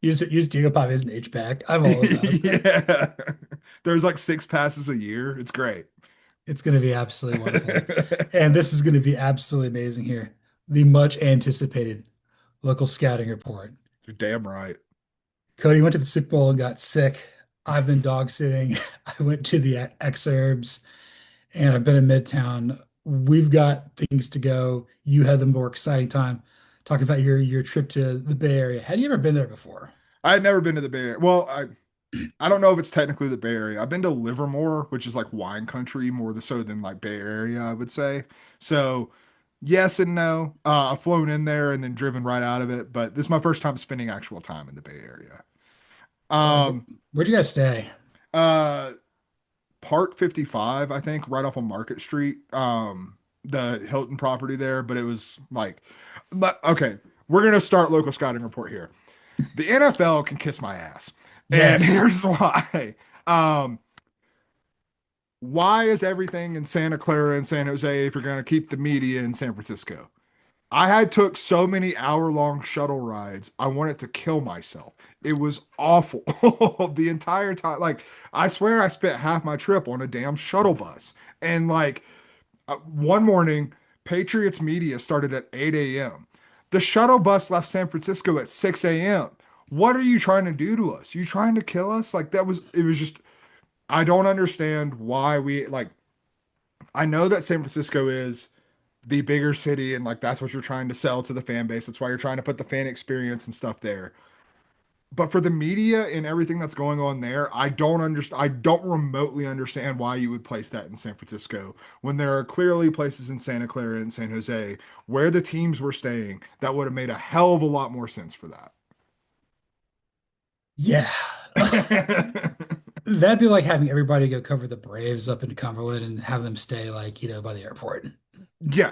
Speaker 1: Use Diego Pavia as an H-back. I'm all about that.
Speaker 2: Yeah. There's like 6 passes a year. It's great.
Speaker 1: It's going to be absolutely wonderful. And this is going to be absolutely amazing here. The much anticipated local scouting report.
Speaker 2: You're damn right.
Speaker 1: Cody went to the Super Bowl and got sick. I've been dog sitting. I went to the Exurbs and I've been in Midtown we've got things to go. You had the more exciting time talking about your trip to the Bay Area. Had you ever been there before?
Speaker 2: I had never been to the Bay Area. Well, I don't know if it's technically the Bay Area. I've been to Livermore, which is like wine country more so than like Bay Area, I would say. So yes and no. I've flown in there and then driven right out of it, but this is my first time spending actual time in the Bay Area. Um,
Speaker 1: Where'd you guys stay?
Speaker 2: uh, Park 55, I think, right off of Market Street. The Hilton property there, but it was like, okay, we're gonna start local scouting report here. The NFL can kiss my ass, and
Speaker 1: Yes.
Speaker 2: here's why. Um, why is everything in Santa Clara and San Jose if you're gonna keep the media in San Francisco? I had took so many hour-long shuttle rides. I wanted to kill myself. It was awful the entire time. Like, I swear I spent half my trip on a damn shuttle bus. And like one morning, Patriots media started at 8 a.m. The shuttle bus left San Francisco at 6 a.m. What are you trying to do to us? You trying to kill us? Like it was just, I don't understand why we like, I know that San Francisco is the bigger city and like that's what you're trying to sell to the fan base. That's why you're trying to put the fan experience and stuff there. But for the media and everything that's going on there, I don't understand. I don't remotely understand why you would place that in San Francisco when there are clearly places in Santa Clara and San Jose where the teams were staying that would have made a hell of a lot more sense for
Speaker 1: Yeah.
Speaker 2: that.
Speaker 1: That'd be like having everybody go cover the Braves up in Cumberland and have them stay like, by the airport.
Speaker 2: Yeah,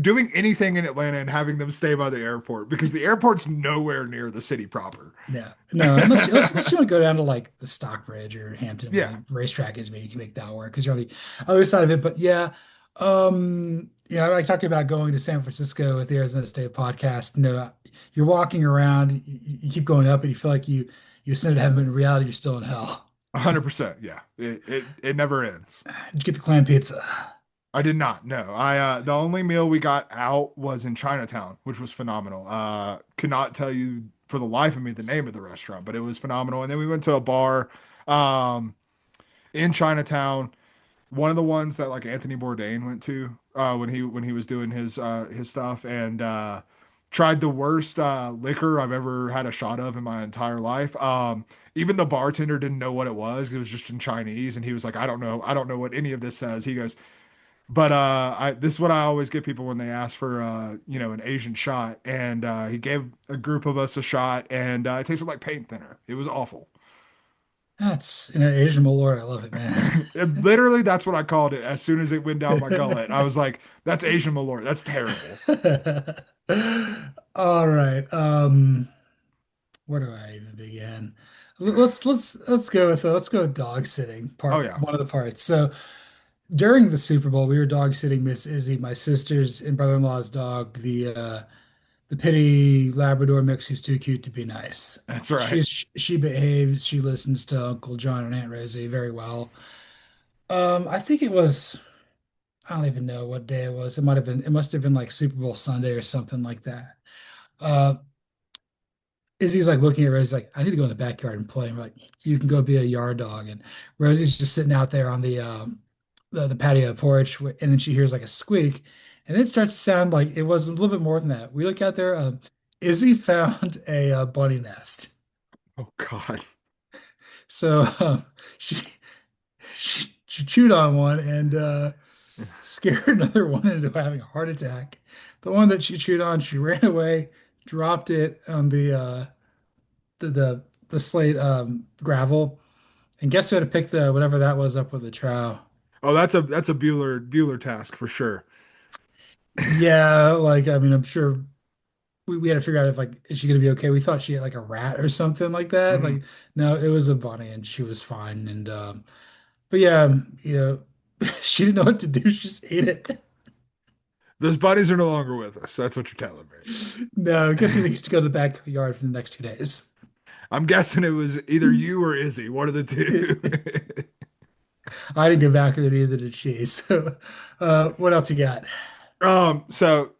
Speaker 2: doing anything in Atlanta and having them stay by the airport because the airport's nowhere near the city proper.
Speaker 1: No, no, unless you want to go down to like the Stockbridge or Hampton where
Speaker 2: Yeah,
Speaker 1: the racetrack is, maybe you can make that work because you're on the other side of it. But yeah, I like talking about going to San Francisco with the Arizona State podcast. You're walking around, you keep going up, and you feel like you ascended to heaven, but in reality, you're still in hell.
Speaker 2: 100%. Yeah, it never ends.
Speaker 1: Did you get the clam pizza?
Speaker 2: I did not. No, I the only meal we got out was in Chinatown, which was phenomenal. Could not tell you for the life of me the name of the restaurant, but it was phenomenal. And then we went to a bar um in Chinatown, one of the ones that like Anthony Bourdain went to when he was doing his stuff and tried the worst liquor I've ever had a shot of in my entire life. Even the bartender didn't know what it was. It was just in Chinese and he was like, I don't know what any of this says. He goes, but this is what I always get people when they ask for an Asian shot. And he gave a group of us a shot and it tasted like paint thinner. It was awful.
Speaker 1: That's Asian Malort. I love it, man.
Speaker 2: Literally, that's what I called it as soon as it went down my gullet. I was like, that's Asian Malort. That's terrible.
Speaker 1: All right. Where do I even begin? Let's go with dog sitting
Speaker 2: Oh
Speaker 1: part
Speaker 2: yeah,
Speaker 1: one of the parts. So during the Super Bowl, we were dog sitting Miss Izzy, my sister's and brother-in-law's dog, the pitty Labrador mix who's too cute to be nice.
Speaker 2: that's right.
Speaker 1: She behaves, she listens to Uncle John and Aunt Rosie very well. I think it was, I don't even know what day it was. It must have been like Super Bowl Sunday or something like that. Uh, Izzy's like looking at Rosie, like, I need to go in the backyard and play. And we're like, you can go be a yard dog. And Rosie's just sitting out there on the patio porch, and then she hears like a squeak, and it starts to sound like it was a little bit more than that. We look out there. Izzy found a bunny nest.
Speaker 2: Oh God.
Speaker 1: So she, she chewed on one and scared another one into having a heart attack. The one that she chewed on, she ran away, dropped it on the slate gravel, and guess who had to pick the whatever that was up with the trowel?
Speaker 2: Oh, that's a Bueller task for sure.
Speaker 1: Yeah, like I mean, I'm sure we had to figure out if like is she gonna be okay? We thought she had like a rat or something like that.
Speaker 2: Mhm.
Speaker 1: Like no, it was a bunny and she was fine. And but yeah, she didn't know what to do. She just ate it.
Speaker 2: Those buddies are no longer with us. That's what you're telling
Speaker 1: No, I guess we
Speaker 2: me.
Speaker 1: need to go to the backyard for the next 2 days.
Speaker 2: I'm guessing it was either you or Izzy, one of the two.
Speaker 1: I didn't get back there, neither did she. So what else you got?
Speaker 2: So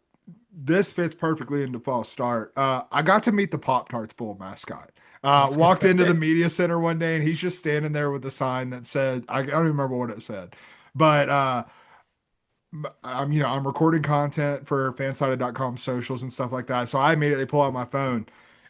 Speaker 2: this fits perfectly into false start. I got to meet the Pop Tarts Bowl mascot.
Speaker 1: Let's go.
Speaker 2: Walked into the media center one day and he's just standing there with a sign that said, I don't even remember what it said, but I'm recording content for fansided.com socials and stuff like that. So I immediately pull out my phone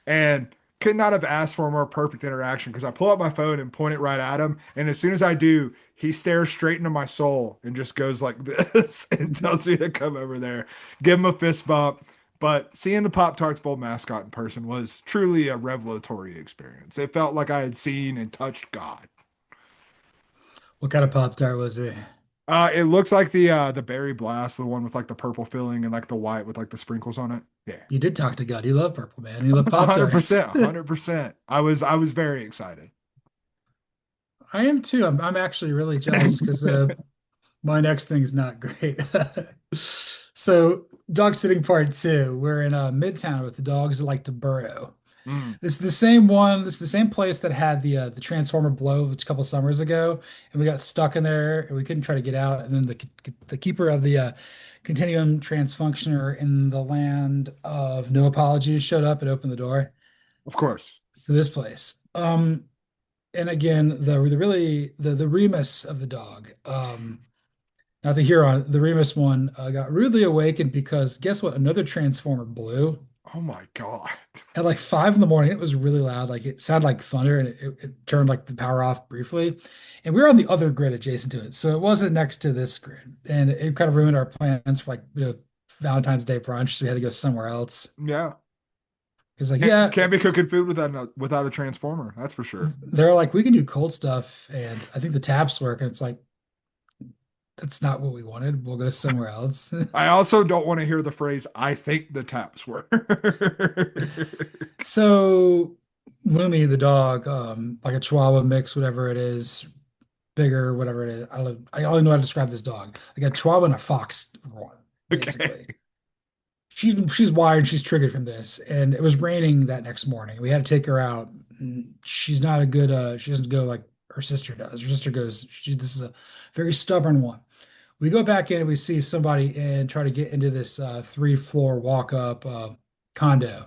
Speaker 2: and could not have asked for a more perfect interaction because I pull out my phone and point it right at him. And as soon as I do, he stares straight into my soul and just goes like this and tells me to come over there, give him a fist bump. But seeing the Pop Tarts Bowl mascot in person was truly a revelatory experience. It felt like I had seen and touched God.
Speaker 1: What kind of Pop Tart was it?
Speaker 2: It looks like the Berry Blast, the one with like the purple filling and like the white with like the sprinkles on it. Yeah.
Speaker 1: You did talk to God. You love purple, man. You love Pop Tarts.
Speaker 2: 100%, 100%. I was very excited.
Speaker 1: I am too. I'm actually really jealous because my next thing is not great. So, dog sitting part two. We're in Midtown with the dogs that like to burrow.
Speaker 2: Mm,
Speaker 1: This is the same one. This is the same place that had the Transformer blow a couple summers ago, and we got stuck in there and we couldn't try to get out. And then the keeper of the Continuum Transfunctioner in the land of no apologies showed up and opened the door
Speaker 2: of course.
Speaker 1: to this place. And again, the Remus of the dog, not the Huron, the Remus one got rudely awakened because guess what? Another Transformer blew
Speaker 2: Oh my God.
Speaker 1: at like 5 in the morning. It was really loud, like it sounded like thunder, and it turned like the power off briefly. And we were on the other grid adjacent to it, so it wasn't next to this grid, and it kind of ruined our plans for like Valentine's Day brunch. So we had to go somewhere else.
Speaker 2: Yeah.
Speaker 1: It's like, yeah,
Speaker 2: Can't be cooking food without a transformer. That's for sure.
Speaker 1: they're like, we can do cold stuff, and I think the taps work, and it's like, that's not what we wanted. We'll go somewhere else.
Speaker 2: I also don't want to hear the phrase, I think the taps were.
Speaker 1: So Lumi, the dog, like a Chihuahua mix, whatever it is, bigger, whatever it is. I only know how to describe this dog. Like a Chihuahua and a fox one,
Speaker 2: Okay.
Speaker 1: basically. She's wired, she's triggered from this. And it was raining that next morning. We had to take her out. And she's not a good she doesn't go like her sister does. Her sister goes, this is a very stubborn one. We go back in and we see somebody and try to get into this three-floor walk-up condo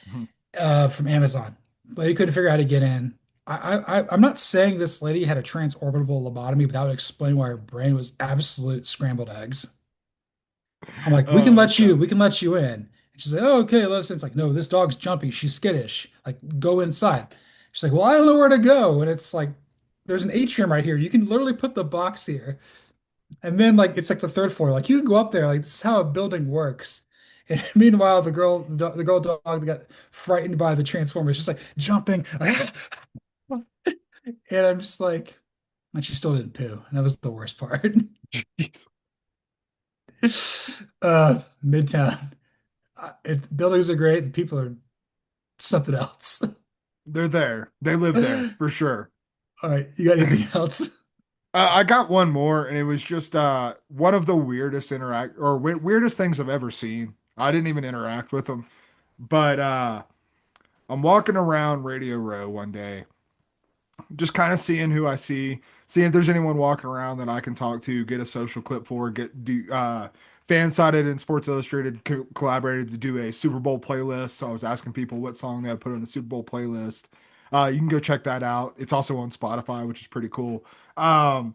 Speaker 2: Mhm.
Speaker 1: from Amazon. Lady couldn't figure out how to get in. I'm not saying this lady had a transorbital lobotomy, but that would explain why her brain was absolute scrambled eggs. I'm like,
Speaker 2: Oh
Speaker 1: we
Speaker 2: God.
Speaker 1: can let you in. And she's like, oh, okay, let us in. It's like, no, this dog's jumpy. She's skittish. Like, go inside. She's like, well, I don't know where to go. And it's like, there's an atrium right here. You can literally put the box here. And then like it's like the third floor. Like you can go up there. Like this is how a building works. And meanwhile, the girl dog that got frightened by the transformers, just like jumping. And I'm just like, and she still didn't poo. And that was the worst part.
Speaker 2: Jeez.
Speaker 1: Midtown. Buildings are great. The people are something else.
Speaker 2: They're there. They live there for sure.
Speaker 1: All right, you got anything else?
Speaker 2: I got one more, and it was just one of the weirdest weirdest things I've ever seen. I didn't even interact with them, but I'm walking around Radio Row one day, just kind of seeing who I see, seeing if there's anyone walking around that I can talk to, get a social clip for, get do FanSided and Sports Illustrated collaborated to do a Super Bowl playlist. So I was asking people what song they had put on the Super Bowl playlist. You can go check that out. It's also on Spotify, which is pretty cool. Um,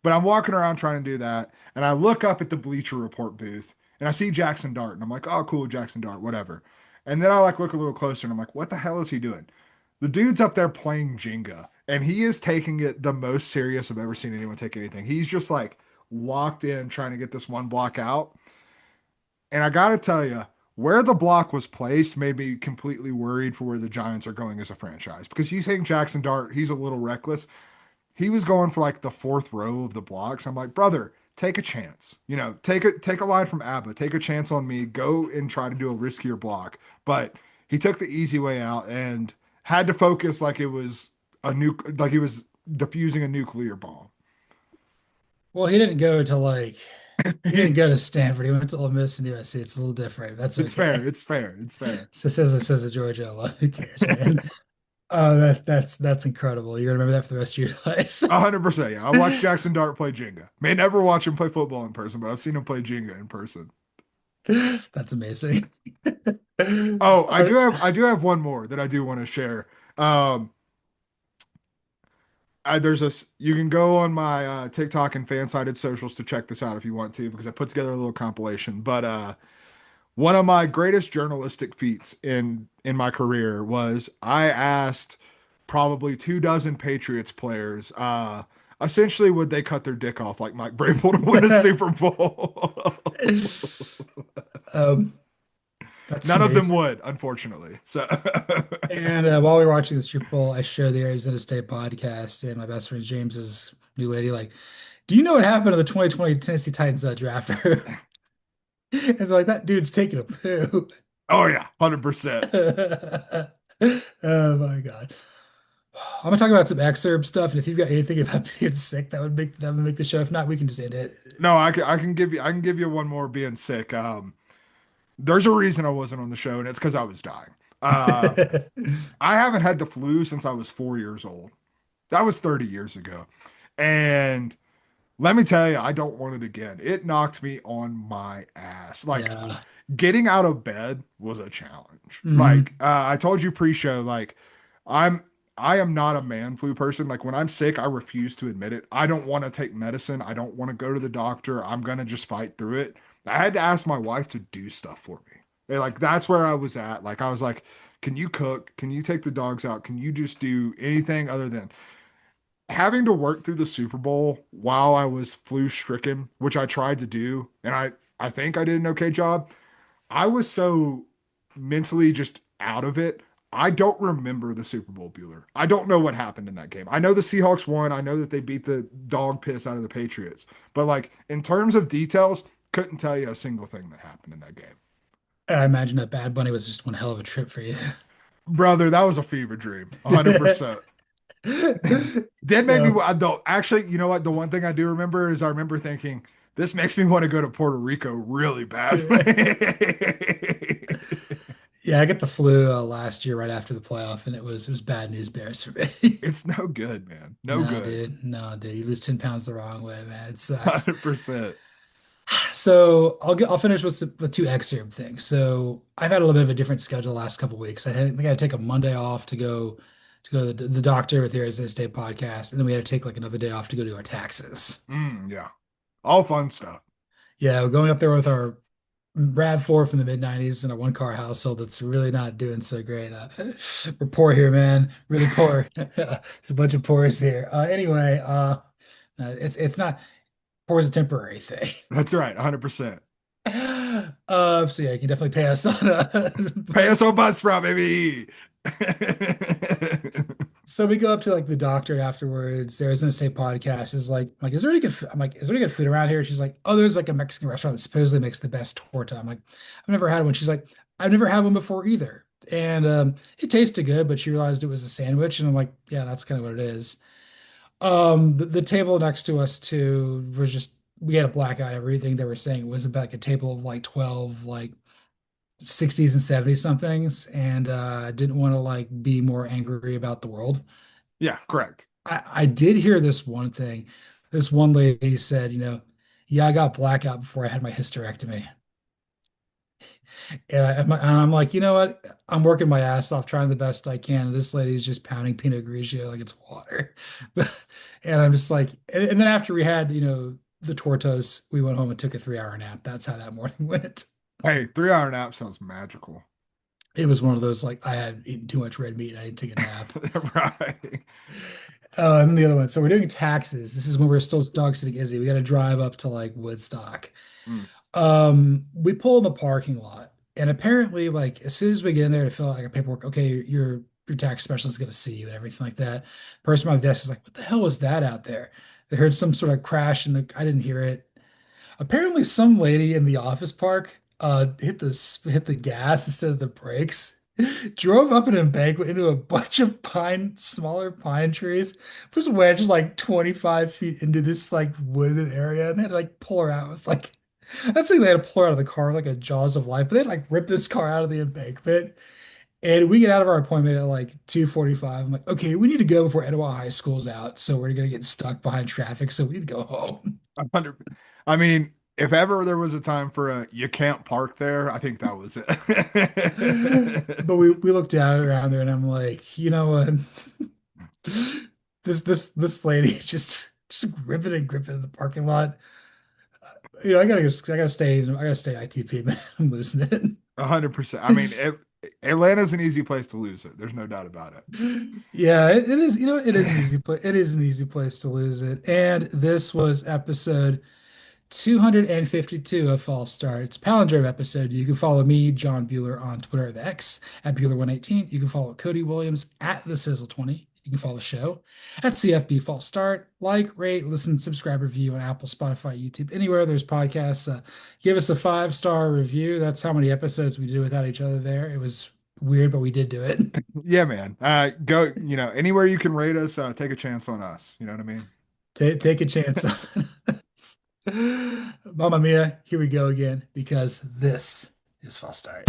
Speaker 2: but I'm walking around trying to do that, and I look up at the Bleacher Report booth, and I see Jackson Dart, and I'm like, oh, cool, Jackson Dart, whatever. And then I like look a little closer, and I'm like, what the hell is he doing? The dude's up there playing Jenga, and he is taking it the most serious I've ever seen anyone take anything. He's just like locked in trying to get this one block out. And I got to tell you, where the block was placed made me completely worried for where the Giants are going as a franchise. Because you think Jackson Dart, he's a little reckless. He was going for like the fourth row of the blocks. I'm like, brother, take a chance. Take a line from ABBA. Take a chance on me. Go and try to do a riskier block. But he took the easy way out and had to focus like it was like he was diffusing a nuclear bomb.
Speaker 1: Well, he didn't go to Stanford. He went to Ole Miss and USC. It's a little different. That's
Speaker 2: It's
Speaker 1: okay.
Speaker 2: fair. It's fair. It's fair.
Speaker 1: So says a Georgia alum. Who cares, man? That's incredible. You're gonna remember that for the rest of your life.
Speaker 2: 100%. Yeah. I watched Jackson Dart play Jenga. May never watch him play football in person, but I've seen him play Jenga in person.
Speaker 1: That's amazing.
Speaker 2: Oh,
Speaker 1: Uh,
Speaker 2: I do have one more that I do want to share. Um, you can go on my TikTok and FanSided socials to check this out if you want to, because I put together a little compilation. But one of my greatest journalistic feats in my career was I asked probably 24 Patriots players, essentially, would they cut their dick off like Mike Vrabel to win a Super Bowl?
Speaker 1: Um, that's
Speaker 2: None of them
Speaker 1: amazing.
Speaker 2: would, unfortunately. So,
Speaker 1: And while we were watching the Super Bowl, I showed the Arizona State podcast and my best friend James's new lady, like, do you know what happened to the 2020 Tennessee Titans draft? And they're like, that dude's taking a poo.
Speaker 2: oh yeah, 100%.
Speaker 1: Oh my God. I'm gonna talk about some excerpt stuff, and if you've got anything about being sick, that would make the show. If not, we can just end it.
Speaker 2: No, I can give you one more being sick. There's a reason I wasn't on the show, and it's because I was dying. Uh, I haven't had the flu since I was 4 years old. That was 30 years ago. And let me tell you, I don't want it again. It knocked me on my ass. Like
Speaker 1: Yeah.
Speaker 2: getting out of bed was a challenge.
Speaker 1: Hmm.
Speaker 2: I told you pre-show, like I'm I am not a man flu person. Like when I'm sick, I refuse to admit it. I don't want to take medicine. I don't want to go to the doctor. I'm gonna just fight through it. I had to ask my wife to do stuff for me. And like that's where I was at. Like I was like, can you cook? Can you take the dogs out? Can you just do anything other than having to work through the Super Bowl while I was flu stricken, which I tried to do, and I think I did an okay job. I was so mentally just out of it. I don't remember the Super Bowl, Bueller. I don't know what happened in that game. I know the Seahawks won. I know that they beat the dog piss out of the Patriots. But like in terms of details, couldn't tell you a single thing that happened in that game.
Speaker 1: I imagine that Bad Bunny was just one hell of a trip for you.
Speaker 2: Brother, that was a fever dream. 100%. Did make me
Speaker 1: So,
Speaker 2: though. Actually, you know what? The one thing I do remember is I remember thinking this makes me want to go to Puerto Rico really badly.
Speaker 1: yeah, I got the flu last year right after the playoff, and it was bad news bears for me.
Speaker 2: It's no good, man. No
Speaker 1: No,
Speaker 2: good.
Speaker 1: dude. No, dude. You lose 10 pounds the wrong way, man. It sucks.
Speaker 2: 100%.
Speaker 1: So I'll finish with the two excerpt things. So I've had a little bit of a different schedule the last couple of weeks. I got to take a Monday off to go to the doctor with the Arizona State podcast, and then we had to take like another day off to go do our taxes.
Speaker 2: Yeah. All fun stuff.
Speaker 1: Yeah, we're going up there with our RAV4 from the mid 90s in a one car household that's really not doing so great. We're poor here, man. Really poor. There's a bunch of poors here. Anyway, no, it's not poor is a temporary thing.
Speaker 2: That's right. 100%.
Speaker 1: So yeah, you can definitely pay us on
Speaker 2: Pay us on Buzzsprout, baby.
Speaker 1: so we go up to like the doctor afterwards. There's an state podcast. Is like, is there any good I'm like, is there any good food around here? She's like, oh, there's like a Mexican restaurant that supposedly makes the best torta. I'm like, I've never had one. She's like, I've never had one before either. And it tasted good, but she realized it was a sandwich. And I'm like, yeah, that's kind of what it is. The table next to us too was just we had a black eye. Everything they were saying was about like a table of like 12 like 60s and 70s somethings, and didn't want to like be more angry about the world.
Speaker 2: Yeah, correct.
Speaker 1: I did hear this one thing. This one lady said, yeah, I got blackout before I had my hysterectomy. And I'm like, you know what? I'm working my ass off, trying the best I can. This lady's just pounding Pinot Grigio like it's water. And I'm just like, and then after we had, the tortas, we went home and took a 3 hour nap. That's how that morning went.
Speaker 2: Hey, 3 hour nap sounds magical.
Speaker 1: It was one of those like I had eaten too much red meat and I need to take a nap.
Speaker 2: Right.
Speaker 1: And then the other one. So we're doing taxes. This is when we're still dog sitting Izzy. We got to drive up to like Woodstock.
Speaker 2: Mm.
Speaker 1: We pull in the parking lot, and apparently, like as soon as we get in there to fill out like a paperwork, okay, your tax specialist is going to see you and everything like that. The person behind the desk is like, "What the hell was that out there?" They heard some sort of crash, and I didn't hear it. Apparently, some lady in the office park hit the gas instead of the brakes. Drove up an embankment into a bunch of smaller pine trees, was wedged like 25 feet into this like wooded area, and they had to like pull her out with like, I'd say they had to pull her out of the car with, like a jaws of life, but they like ripped this car out of the embankment. And we get out of our appointment at like 2:45. I'm like, okay, we need to go before Etowah High School's out. So we're gonna get stuck behind traffic. So we need to go home.
Speaker 2: 100. I mean, if ever there was a time for a you can't park there, I think that was it.
Speaker 1: But we looked down around there and I'm like, you know what? this lady just gripping and gripping in the parking lot. I gotta stay ITP, man. I'm losing it.
Speaker 2: 100%. I mean, Atlanta's an easy place to lose it. There's no doubt about it.
Speaker 1: Yeah, it is. It is an easy place. It is an easy place to lose it. And this was episode 252 of False Start. It's a palindrome episode. You can follow me, John Buhler, on Twitter, the X at Buhler118. You can follow Cody Williams at the Sizzle20. You can follow the show at CFB False Start. Like, rate, listen, subscribe, review on Apple, Spotify, YouTube, anywhere there's podcasts. Give us a 5-star review. That's how many episodes we did without each other there. It was weird, but we did do it.
Speaker 2: Yeah, man. Go, anywhere you can rate us, take a chance on us. You know what I mean?
Speaker 1: Take a chance on us. Mamma mia, here we go again, because this is False Start.